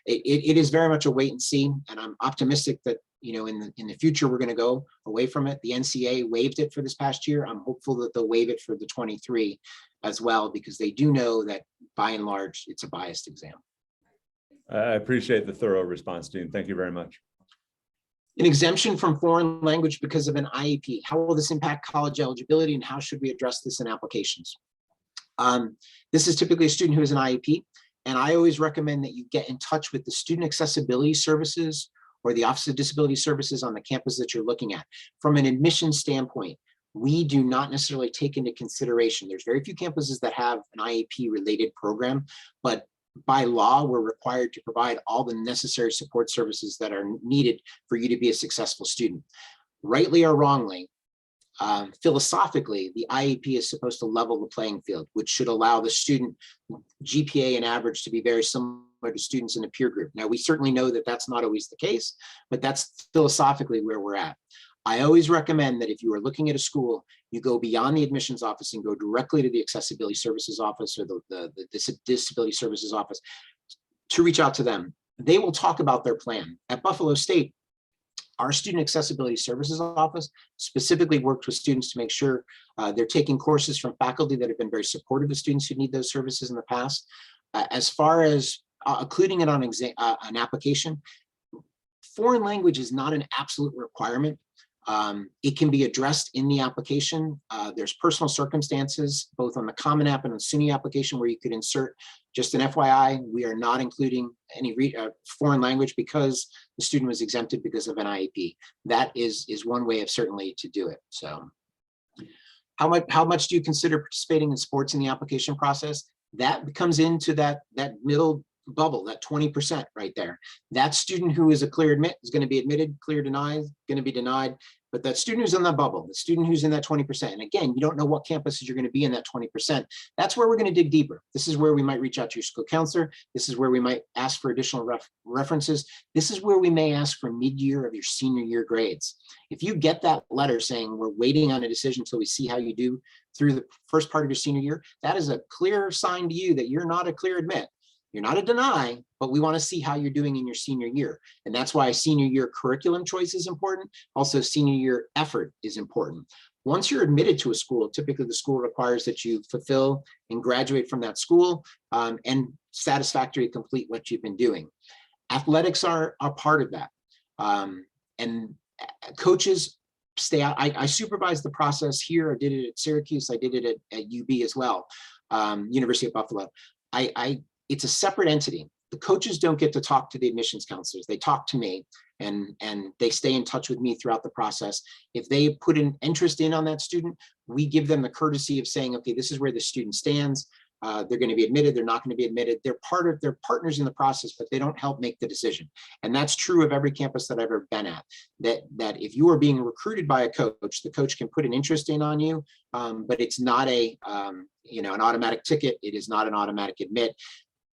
it is very much a wait and see. And I'm optimistic that, in the future, we're going to go away from it. The NCA waived it for this past year. I'm hopeful that they'll waive it for the 23 as well, because they do know that by and large, it's a biased exam. I appreciate the thorough response, Dean. Thank you very much. An exemption from foreign language because of an IEP. How will this impact college eligibility, and how should we address this in applications? This is typically a student who has an IEP, and I always recommend that you get in touch with the student accessibility services or the Office of Disability Services on the campus that you're looking at. From an admission standpoint, we do not necessarily take into consideration, there's very few campuses that have an IEP related program, but by law, we're required to provide all the necessary support services that are needed for you to be a successful student. Rightly or wrongly, philosophically, the IEP is supposed to level the playing field, which should allow the student GPA and average to be very similar to students in a peer group. Now, we certainly know that that's not always the case, but that's philosophically where we're at. I always recommend that if you are looking at a school, you go beyond the admissions office and go directly to the accessibility services office or the disability services office to reach out to them. They will talk about their plan. At Buffalo State, our student accessibility services office specifically worked with students to make sure they're taking courses from faculty that have been very supportive of students who need those services in the past. As far as including it on an application, foreign language is not an absolute requirement. It can be addressed in the application. There's personal circumstances, both on the Common App and on SUNY application, where you could insert, just an FYI, we are not including any foreign language because the student was exempted because of an IEP. That is one way of certainly to do it. So how much do you consider participating in sports in the application process? That comes into that middle bubble, that 20% right there. That student who is a clear admit is going to be admitted, clear denied, going to be denied. But that student who's in that bubble, the student who's in that 20%, and again, you don't know what campuses you're going to be in that 20%. That's where we're going to dig deeper. This is where we might reach out to your school counselor. This is where we might ask for additional references. This is where we may ask for mid-year of your senior year grades. If you get that letter saying we're waiting on a decision until we see how you do through the first part of your senior year, that is a clear sign to you that you're not a clear admit. You're not a deny, but we want to see how you're doing in your senior year. And that's why senior year curriculum choice is important. Also, senior year effort is important. Once you're admitted to a school, typically the school requires that you fulfill and graduate from that school and satisfactorily complete what you've been doing. Athletics are part of that. And coaches stay out. I supervise the process here. I did it at Syracuse. I did it at UB as well, University of Buffalo. It's a separate entity. The coaches don't get to talk to the admissions counselors. They talk to me and they stay in touch with me throughout the process. If they put an interest in on that student, we give them the courtesy of saying, okay, this is where the student stands. They're going to be admitted. They're not going to be admitted. They're partners in the process, but they don't help make the decision. And that's true of every campus that I've ever been at, that if you are being recruited by a coach, the coach can put an interest in on you, but it's not an automatic ticket. It is not an automatic admit.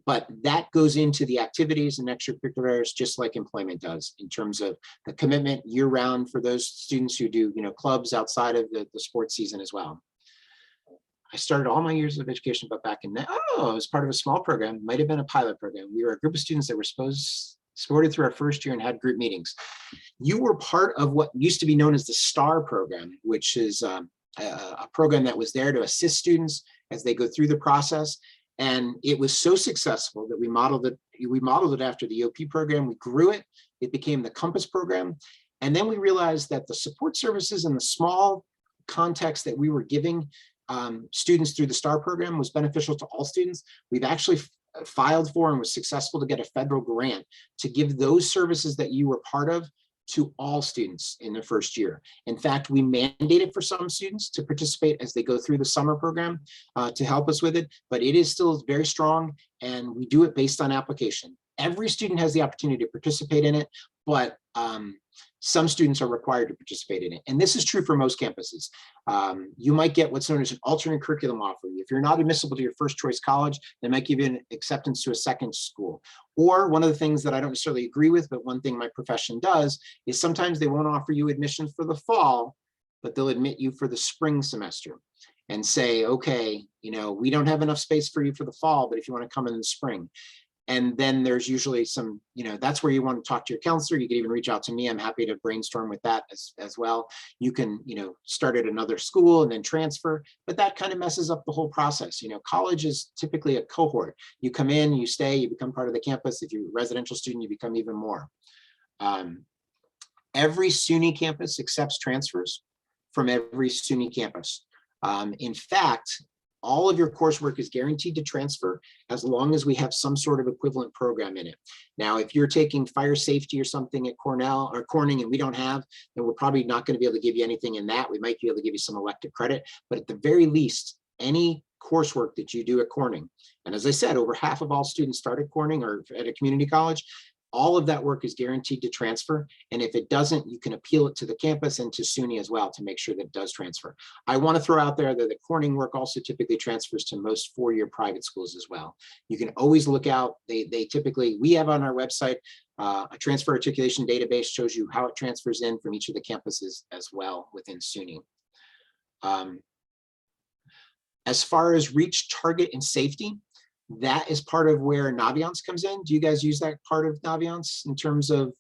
But that goes into the activities and extracurriculars, just like employment does, in terms of the commitment year round for those students who do, clubs outside of the sports season as well. I started all my years of education, but back in, I was part of a small program, might have been a pilot program. We were a group of students that were supported through our first year and had group meetings. You were part of what used to be known as the STAR program, which is a program that was there to assist students as they go through the process. And it was so successful that we modeled it after the OP program. We grew it. It became the Compass program. And then we realized that the support services and the small context that we were giving students through the STAR program was beneficial to all students. We've actually filed for and was successful to get a federal grant to give those services that you were part of to all students in their first year. In fact, we mandated for some students to participate as they go through the summer program to help us with it, but it is still very strong and we do it based on application. every student has the opportunity to participate in it, but some students are required to participate in it. And this is true for most campuses. You might get what's known as an alternate curriculum offer. If you're not admissible to your first choice college, they might give you an acceptance to a second school. Or one of the things that I don't necessarily agree with, but one thing my profession does is sometimes they won't offer you admission for the fall, but they'll admit you for the spring semester and say, okay, we don't have enough space for you for the fall, but if you want to come in the spring. And then there's usually some, that's where you want to talk to your counselor. You can even reach out to me. I'm happy to brainstorm with that as well. You can, start at another school and then transfer, but that kind of messes up the whole process. College is typically a cohort. You come in, you stay, you become part of the campus. If you're a residential student, you become even more. Every SUNY campus accepts transfers from every SUNY campus. In fact, all of your coursework is guaranteed to transfer as long as we have some sort of equivalent program in it. Now, if you're taking fire safety or something at Cornell or Corning and we don't have, then we're probably not going to be able to give you anything in that. We might be able to give you some elective credit, but at the very least, any coursework that you do at Corning, and as I said, over half of all students start at Corning or at a community college, all of that work is guaranteed to transfer. And if it doesn't, you can appeal it to the campus and to SUNY as well to make sure that it does transfer. I want to throw out there that the Corning work also typically transfers to most four-year private schools as well. You can always look out. They typically, we have on our website, a transfer articulation database shows you how it transfers in from each of the campuses as well within SUNY. As far as reach, target, and safety, that is part of where Naviance comes in. Do you guys use that part of Naviance in terms of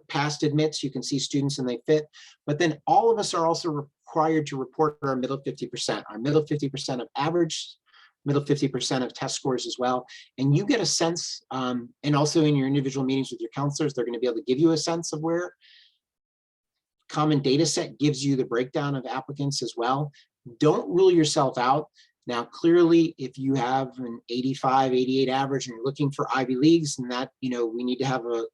past admits? You can see students and they fit, but then all of us are also required to report our middle 50%, our middle 50% of average, middle 50% of test scores as well. And you get a sense, and also in your individual meetings with your counselors, they're going to be able to give you a sense of where common data set gives you the breakdown of applicants as well. Don't rule yourself out. Now, clearly, if you have an 85, 88 average and you're looking for Ivy Leagues, and that, we need to have a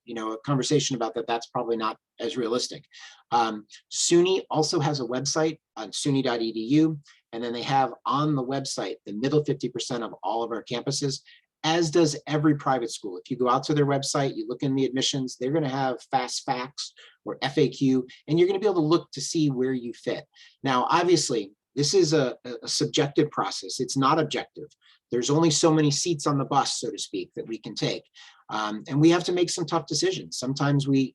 conversation about that. That's probably not as realistic. SUNY also has a website on suny.edu, and then they have on the website the middle 50% of all of our campuses, as does every private school. If you go out to their website, you look in the admissions, they're going to have fast facts or FAQ, and you're going to be able to look to see where you fit. Now, obviously, this is a subjective process. It's not objective. There's only so many seats on the bus, so to speak, that we can take. And we have to make some tough decisions. Sometimes we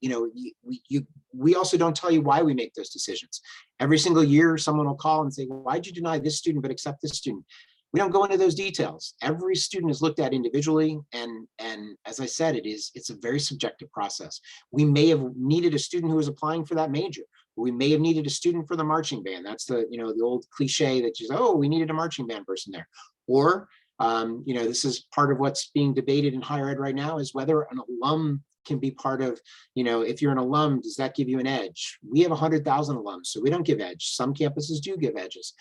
also don't tell you why we make those decisions. Every single year, someone will call and say, well, why'd you deny this student but accept this student? We don't go into those details. Every student is looked at individually. And as I said, it's a very subjective process. We may have needed a student who was applying for that major. We may have needed a student for the marching band. That's the old cliche that you say, oh, we needed a marching band person there. Or, this is part of what's being debated in higher ed right now, is whether an alum can be part of, if you're an alum, does that give you an edge? We have 100,000 alums, so we don't give edge. Some campuses do give edges.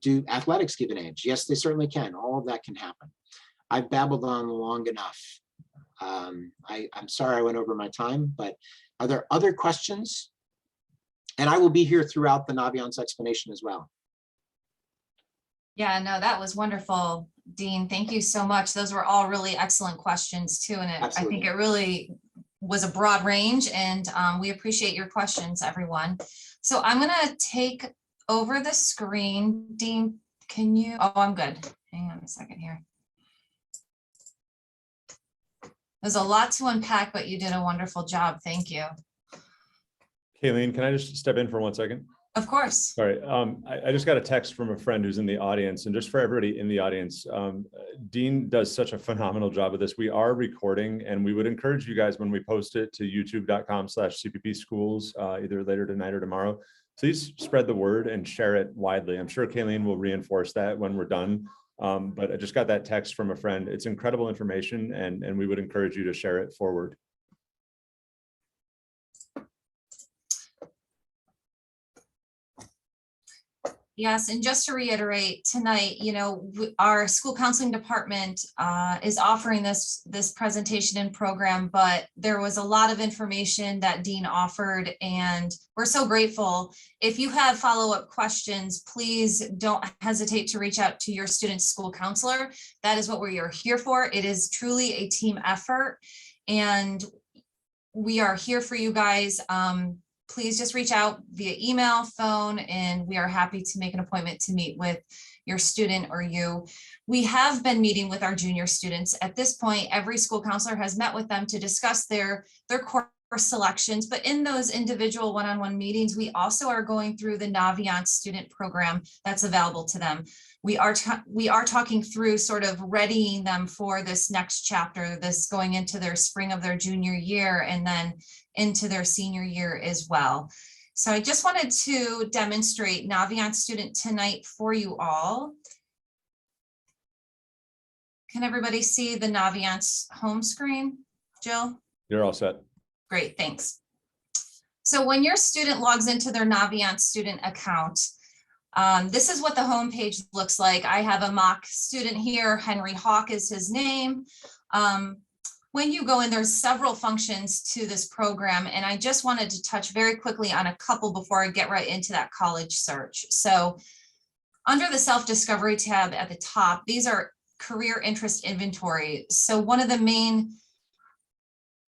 Do athletics give an edge? Yes, they certainly can. All of that can happen. I've babbled on long enough. I'm sorry I went over my time, but are there other questions? And I will be here throughout the Naviance explanation as well. Yeah, no, that was wonderful, Dean. Thank you so much. Those were all really excellent questions too. And I think it really was a broad range, and we appreciate your questions, everyone. So I'm going to take over the screen. Dean, can you? Oh, I'm good. Hang on a second here. There's a lot to unpack, but you did a wonderful job. Thank you. Kaleen, can I just step in for 1 second? Of course. Sorry, I just got a text from a friend who's in the audience, and just for everybody in the audience, Dean does such a phenomenal job of this. We are recording, and we would encourage you guys, when we post it to youtube.com/CPP schools, either later tonight or tomorrow, please spread the word and share it widely. I'm sure Kaleen will reinforce that when we're done. But I just got that text from a friend. It's incredible information, and we would encourage you to share it forward. Yes, and just to reiterate, tonight, our school counseling department is offering this presentation and program, but there was a lot of information that Dean offered, and we're so grateful. If you have follow-up questions, please don't hesitate to reach out to your student's school counselor. That is what we are here for. It is truly a team effort. And we are here for you guys. Please just reach out via email, phone, and we are happy to make an appointment to meet with your student or you. We have been meeting with our junior students. At this point, every school counselor has met with them to discuss their course selections, but in those individual one-on-one meetings, we also are going through the Naviance Student program that's available to them. We are talking through sort of readying them for this next chapter, this going into their spring of their junior year and then into their senior year as well. So I just wanted to demonstrate Naviance Student tonight for you all. Can everybody see the Naviance home screen? Jill? You're all set. Great, thanks. So when your student logs into their Naviance Student account, this is what the home page looks like. I have a mock student here. Henry Hawk is his name. When you go in, there's several functions to this program, and I just wanted to touch very quickly on a couple before I get right into that college search. So under the self-discovery tab at the top, these are career interest inventory. So one of the main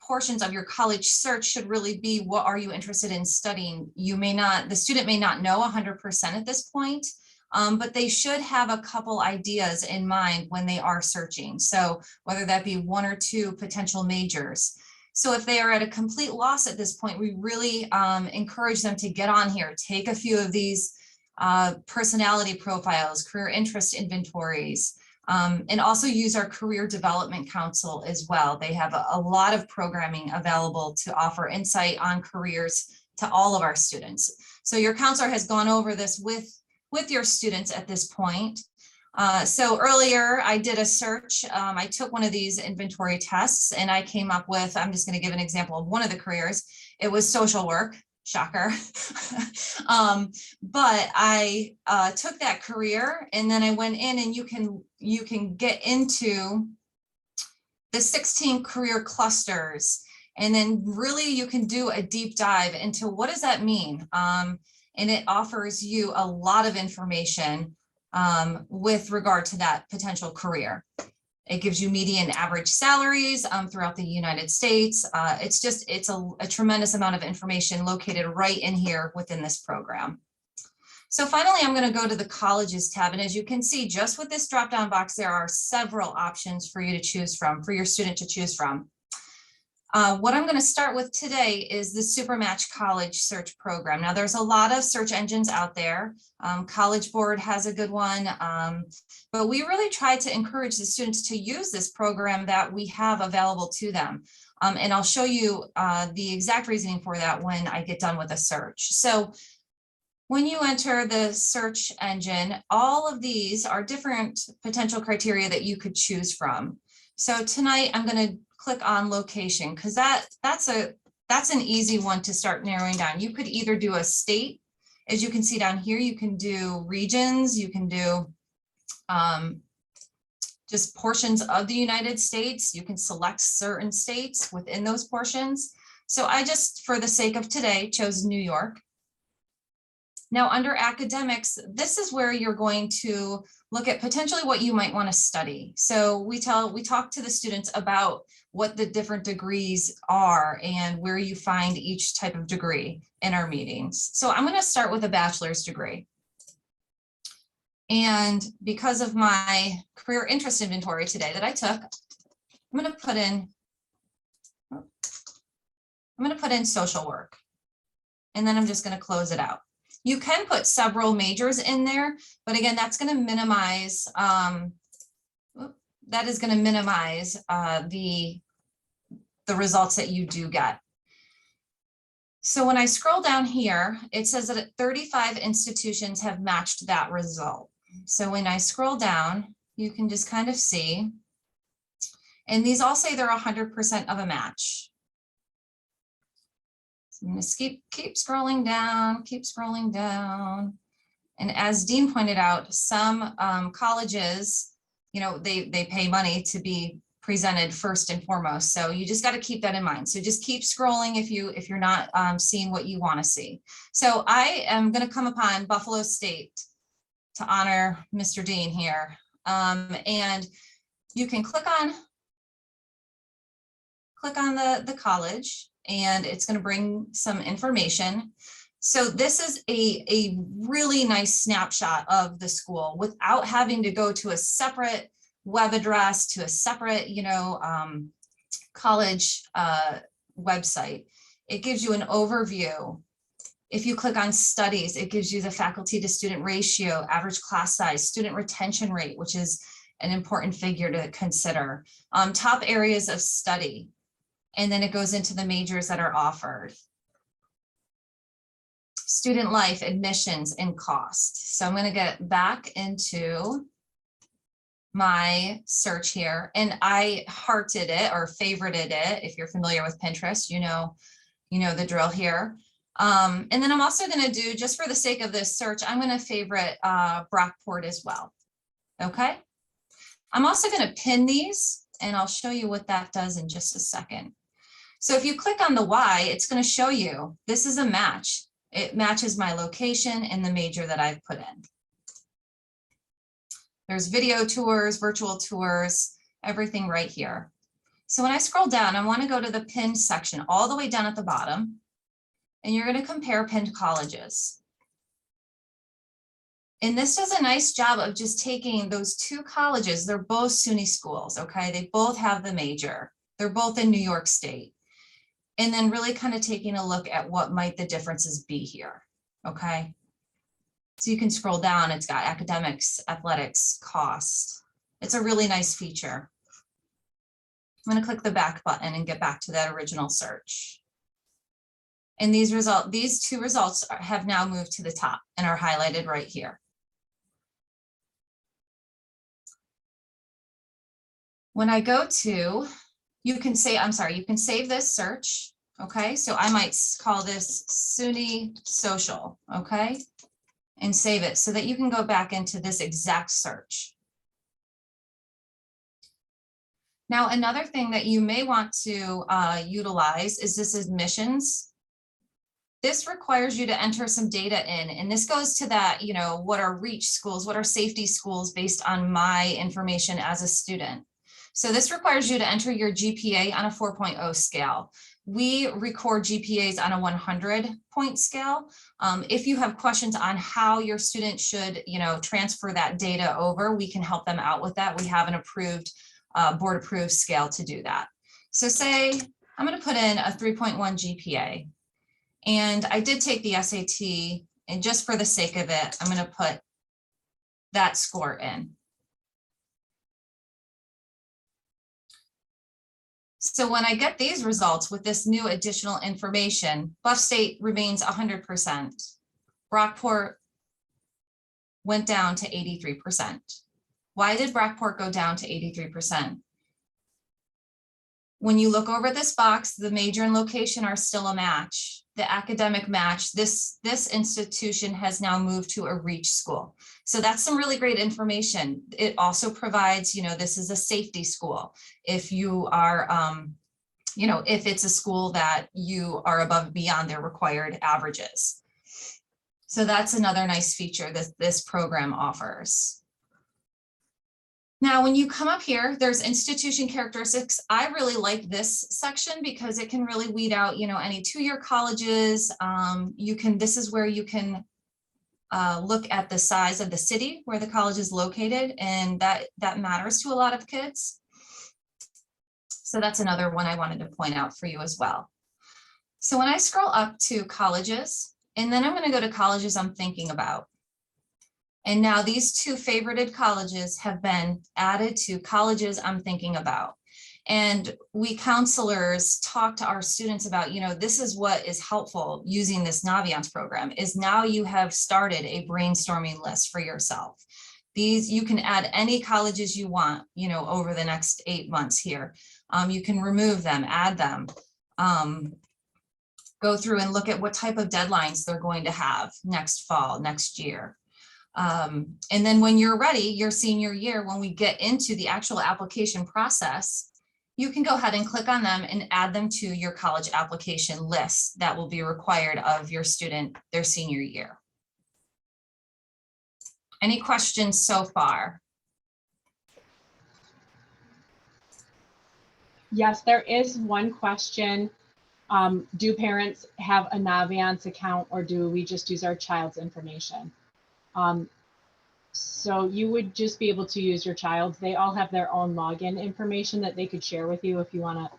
portions of your college search should really be, what are you interested in studying? The student may not know 100% at this point, but they should have a couple ideas in mind when they are searching. So whether that be one or two potential majors. So if they are at a complete loss at this point, we really encourage them to get on here, take a few of these personality profiles, career interest inventories, and also use our career development council as well. They have a lot of programming available to offer insight on careers to all of our students. So your counselor has gone over this with your students at this point. So earlier I did a search. I took one of these inventory tests and I came up with, I'm just going to give an example of one of the careers. It was social work. Shocker. But I took that career and then I went in, and you can get into the 16 career clusters, and then really you can do a deep dive into what does that mean. And it offers you a lot of information with regard to that potential career. It gives you median average salaries throughout the United States. It's a tremendous amount of information located right in here within this program. So finally, I'm going to go to the colleges tab. And as you can see, just with this drop-down box, there are several options for you to choose from, for your student to choose from. What I'm going to start with today is the Supermatch College Search Program. Now, there's a lot of search engines out there. College Board has a good one, but we really try to encourage the students to use this program that we have available to them. And I'll show you the exact reasoning for that when I get done with a search. So when you enter the search engine, all of these are different potential criteria that you could choose from. So tonight I'm going to click on location, because that's an easy one to start narrowing down. You could either do a state, as you can see down here, you can do regions, you can do just portions of the United States. You can select certain states within those portions. So I just, for the sake of today, chose New York. Now under academics, this is where you're going to look at potentially what you might want to study. So we talk to the students about what the different degrees are and where you find each type of degree in our meetings. So I'm going to start with a bachelor's degree. And because of my career interest inventory today that I took, I'm going to put in social work. And then I'm just going to close it out. You can put several majors in there, but again, that's going to minimize, the results that you do get. So when I scroll down here, it says that 35 institutions have matched that result. So when I scroll down, you can just kind of see, and these all say they're 100% of a match. So I'm going to keep scrolling down. And as Dean pointed out, some colleges, they pay money to be presented first and foremost. So you just got to keep that in mind. So just keep scrolling if you're not seeing what you want to see. So I am going to come upon Buffalo State to honor Mr. Dean here. And you can click click on the college, and it's going to bring some information. So this is a really nice snapshot of the school without having to go to a separate web address, to a separate, college website. It gives you an overview. If you click on studies, it gives you the faculty to student ratio, average class size, student retention rate, which is an important figure to consider, top areas of study. And then it goes into the majors that are offered. Student life, admissions, and cost. So I'm going to get back into my search here, and I hearted it or favorited it. If you're familiar with Pinterest, you know the drill here. And then I'm also going to do, just for the sake of this search, I'm going to favorite Brockport as well. Okay. I'm also going to pin these, and I'll show you what that does in just a second. So if you click on the Y, it's going to show you this is a match. It matches my location and the major that I've put in. There's video tours, virtual tours, everything right here. So when I scroll down, I want to go to the pinned section all the way down at the bottom, and you're going to compare pinned colleges. And this does a nice job of just taking those two colleges. They're both SUNY schools, okay? They both have the major. They're both in New York State. And then really kind of taking a look at what might the differences be here, okay? So you can scroll down, it's got academics, athletics, cost. It's a really nice feature. I'm gonna click the back button and get back to that original search. And these two results have now moved to the top and are highlighted right here. When I go to, you can save this search, okay? So I might call this SUNY social, okay? And save it so that you can go back into this exact search. Now, another thing that you may want to utilize is this admissions. This requires you to enter some data in, and this goes to that, what are reach schools, what are safety schools based on my information as a student. So this requires you to enter your GPA on a 4.0 scale. We record GPAs on a 100-point scale. If you have questions on how your student should, transfer that data over, we can help them out with that. We have an approved, board-approved scale to do that. So say I'm going to put in a 3.1 GPA, and I did take the SAT, and just for the sake of it, I'm going to put that score in. So when I get these results with this new additional information, Buff State remains 100%. Brockport went down to 83%. Why did Brockport go down to 83%? When you look over this box, the major and location are still a match. The academic match, this institution has now moved to a reach school. So that's some really great information. It also provides, this is a safety school. If you are, if it's a school that you are above and beyond their required averages. So that's another nice feature that this program offers. Now, when you come up here, there's institution characteristics. I really like this section because it can really weed out, any two-year colleges. This is where you can look at the size of the city where the college is located, and that matters to a lot of kids. So that's another one I wanted to point out for you as well. So when I scroll up to colleges, and then I'm going to go to colleges I'm thinking about. And now these two favorited colleges have been added to colleges I'm thinking about. And we counselors talk to our students about, this is what is helpful using this Naviance program, is now you have started a brainstorming list for yourself. You can add any colleges you want, over the next 8 months here. You can remove them, add them, go through and look at what type of deadlines they're going to have next fall, next year. And then when you're ready, your senior year, when we get into the actual application process, you can go ahead and click on them and add them to your college application list that will be required of your student their senior year. Any questions so far? Yes, there is one question. Do parents have a Naviance account or do we just use our child's information? So you would just be able to use your child's. They all have their own login information that they could share with you if you want to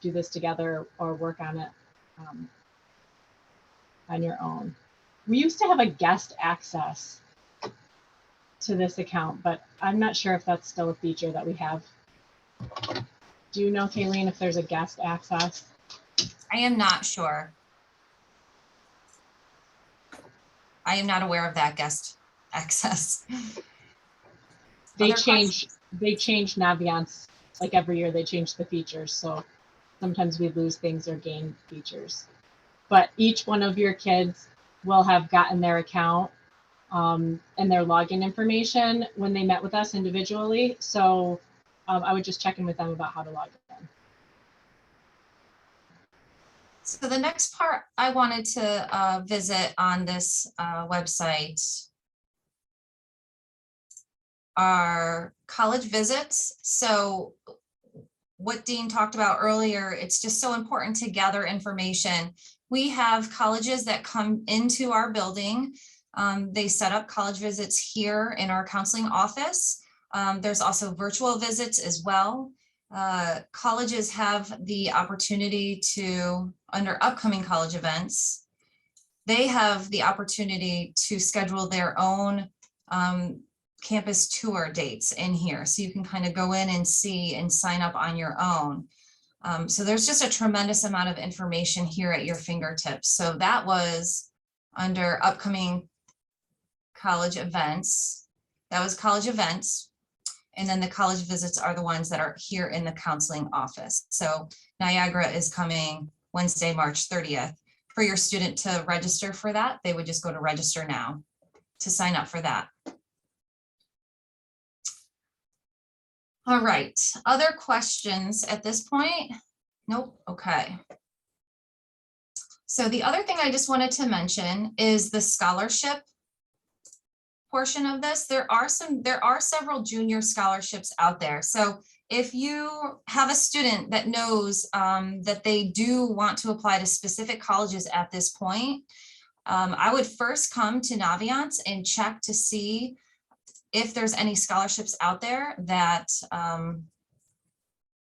do this together or work on it on your own. We used to have a guest access to this account, but I'm not sure if that's still a feature that we have. Do you know, Kaleen, if there's a guest access? I am not sure. I am not aware of that guest access. They Other change Naviance, like every year they change the features. So sometimes we lose things or gain features. But each one of your kids will have gotten their account and their login information when they met with us individually. So I would just check in with them about how to log in. So the next part I wanted to visit on this website are college visits. So what Dean talked about earlier, it's just so important to gather information. We have colleges that come into our building. They set up college visits here in our counseling office. There's also virtual visits as well. Colleges have the opportunity to, under upcoming college events, they have the opportunity to schedule their own campus tour dates in here. So you can kind of go in and see and sign up on your own. So there's just a tremendous amount of information here at your fingertips. So that was under upcoming college events. That was college events. And then the college visits are the ones that are here in the counseling office. So Niagara is coming Wednesday, March 30th. For your student to register for that, they would just go to register now to sign up for that. All right, other questions at this point? Nope, okay. So the other thing I just wanted to mention is the scholarship portion of this. There are several junior scholarships out there. So if you have a student that knows that they do want to apply to specific colleges at this point, I would first come to Naviance and check to see if there's any scholarships out there that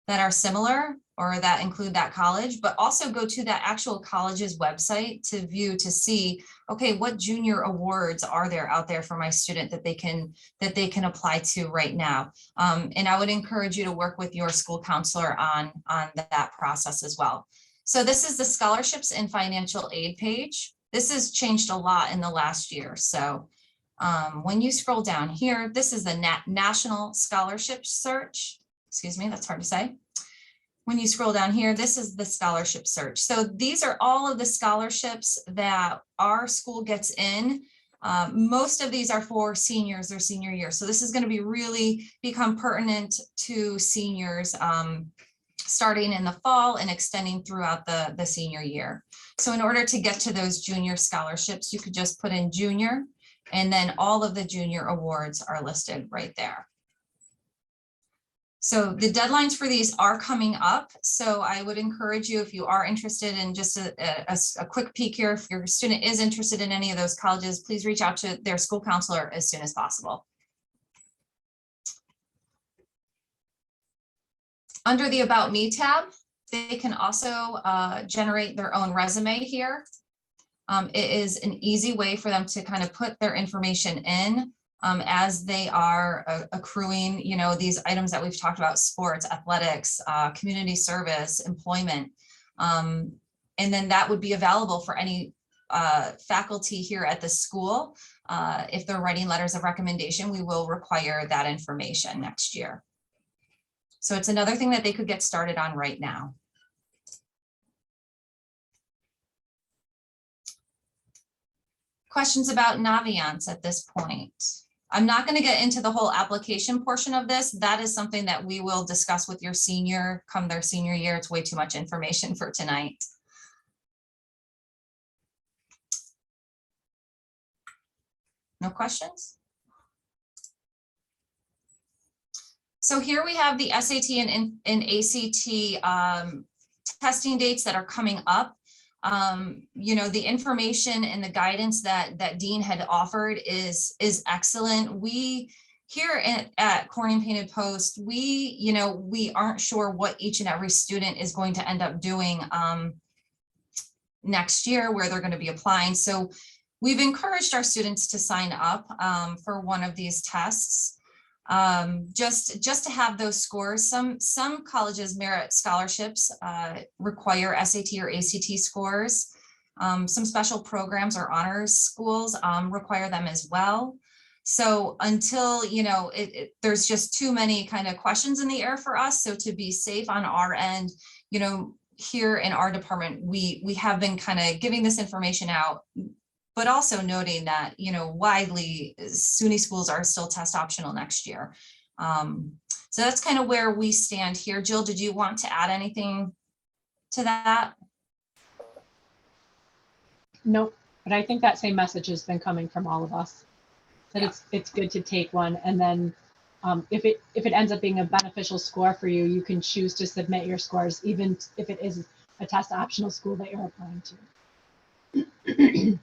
that are similar or that include that college, but also go to that actual college's website to view, to see, okay, what junior awards are there out there for my student that they can apply to right now. And I would encourage you to work with your school counselor on that process as well. So this is the scholarships and financial aid page. This has changed a lot in the last year. So when you scroll down here, this is the National Scholarship Search. Excuse me, that's hard to say. When you scroll down here, this is the scholarship search. So these are all of the scholarships that our school gets in. Most of these are for seniors, their senior year. So this is going to be really become pertinent to seniors starting in the fall and extending throughout the senior year. So in order to get to those junior scholarships, you could just put in junior, and then all of the junior awards are listed right there. So the deadlines for these are coming up. So I would encourage you, if you are interested in just a quick peek here, if your student is interested in any of those colleges, please reach out to their school counselor as soon as possible. Under the About Me tab, they can also generate their own resume here. It is an easy way for them to kind of put their information in as they are accruing, you know, these items that we've talked about: sports, athletics, community service, employment. And then that would be available for any faculty here at the school. If they're writing letters of recommendation, we will require that information next year. So it's another thing that they could get started on right now. Questions about Naviance at this point? I'm not going to get into the whole application portion of this. That is something that we will discuss with your senior come their senior year. It's way too much information for tonight. No questions? So here we have the SAT and ACT testing dates that are coming up. You know, the information and the guidance that Dean had offered is excellent. We here at Corning Painted Post, we aren't sure what each and every student is going to end up doing next year, where they're going to be applying. So we've encouraged our students to sign up for one of these tests. Just to have those scores. Some colleges merit scholarships require SAT or ACT scores. Some special programs or honors schools require them as well. So until, there's just too many kind of questions in the air for us. So to be safe on our end, here in our department, we have been kind of giving this information out, but also noting that, widely SUNY schools are still test optional next year. So that's kind of where we stand here. Jill, did you want to add anything to that? Nope, but I think that same message has been coming from all of us, that it's good to take one. And then if it ends up being a beneficial score for you, you can choose to submit your scores, even if it is a test optional school that you're applying to.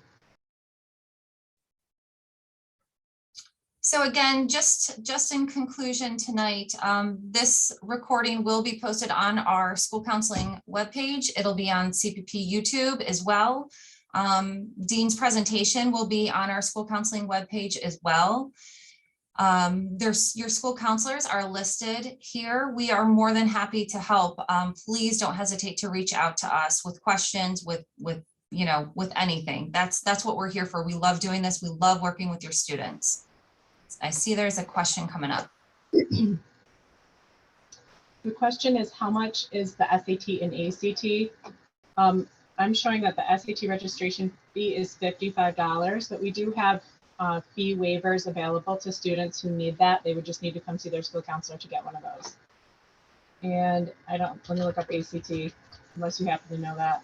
So again, just in conclusion tonight, this recording will be posted on our school counseling webpage. It'll be on CPP YouTube as well. Dean's presentation will be on our school counseling webpage as well. Your school counselors are listed here. We are more than happy to help. Please don't hesitate to reach out to us with questions, with anything. That's what we're here for. We love doing this. We love working with your students. I see there's a question coming up. The question is, how much is the SAT and ACT? I'm showing that the SAT registration fee is $55, but we do have fee waivers available to students who need that. They would just need to come see their school counselor to get one of those. And let me look up ACT, unless you happen to know that.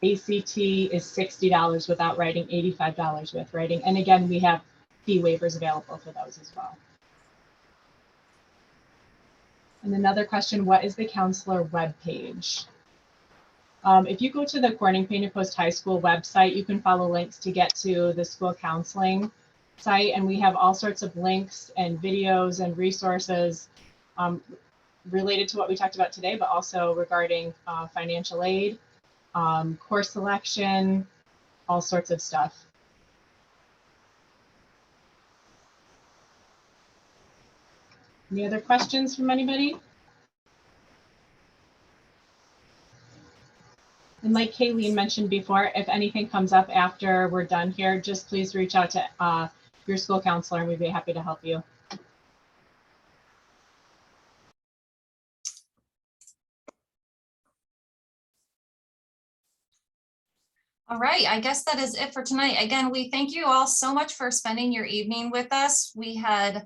ACT is $60 without writing, $85 with writing. And again, we have fee waivers available for those as well. And another question, what is the counselor webpage? If you go to the Corning Painted Post High School website, you can follow links to get to the school counseling site. And we have all sorts of links and videos and resources related to what we talked about today, but also regarding financial aid, course selection, all sorts of stuff. Any other questions from anybody? And like Kaleen mentioned before, if anything comes up after we're done here, just please reach out to your school counselor and we'd be happy to help you. All right, I guess that is it for tonight. Again, we thank you all so much for spending your evening with us. We had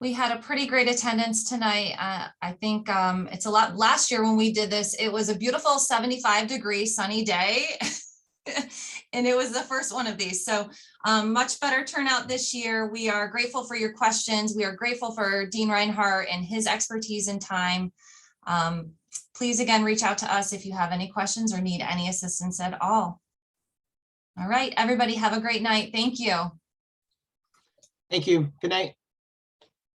a pretty great attendance tonight. I think it's a lot. Last year when we did this, it was a beautiful 75-degree sunny day. And it was the first one of these. So much better turnout this year. We are grateful for your questions. We are grateful for Dean Reinhart and his expertise and time. Please again, reach out to us if you have any questions or need any assistance at all. All right, everybody have a great night. Thank you. Thank you. Good night.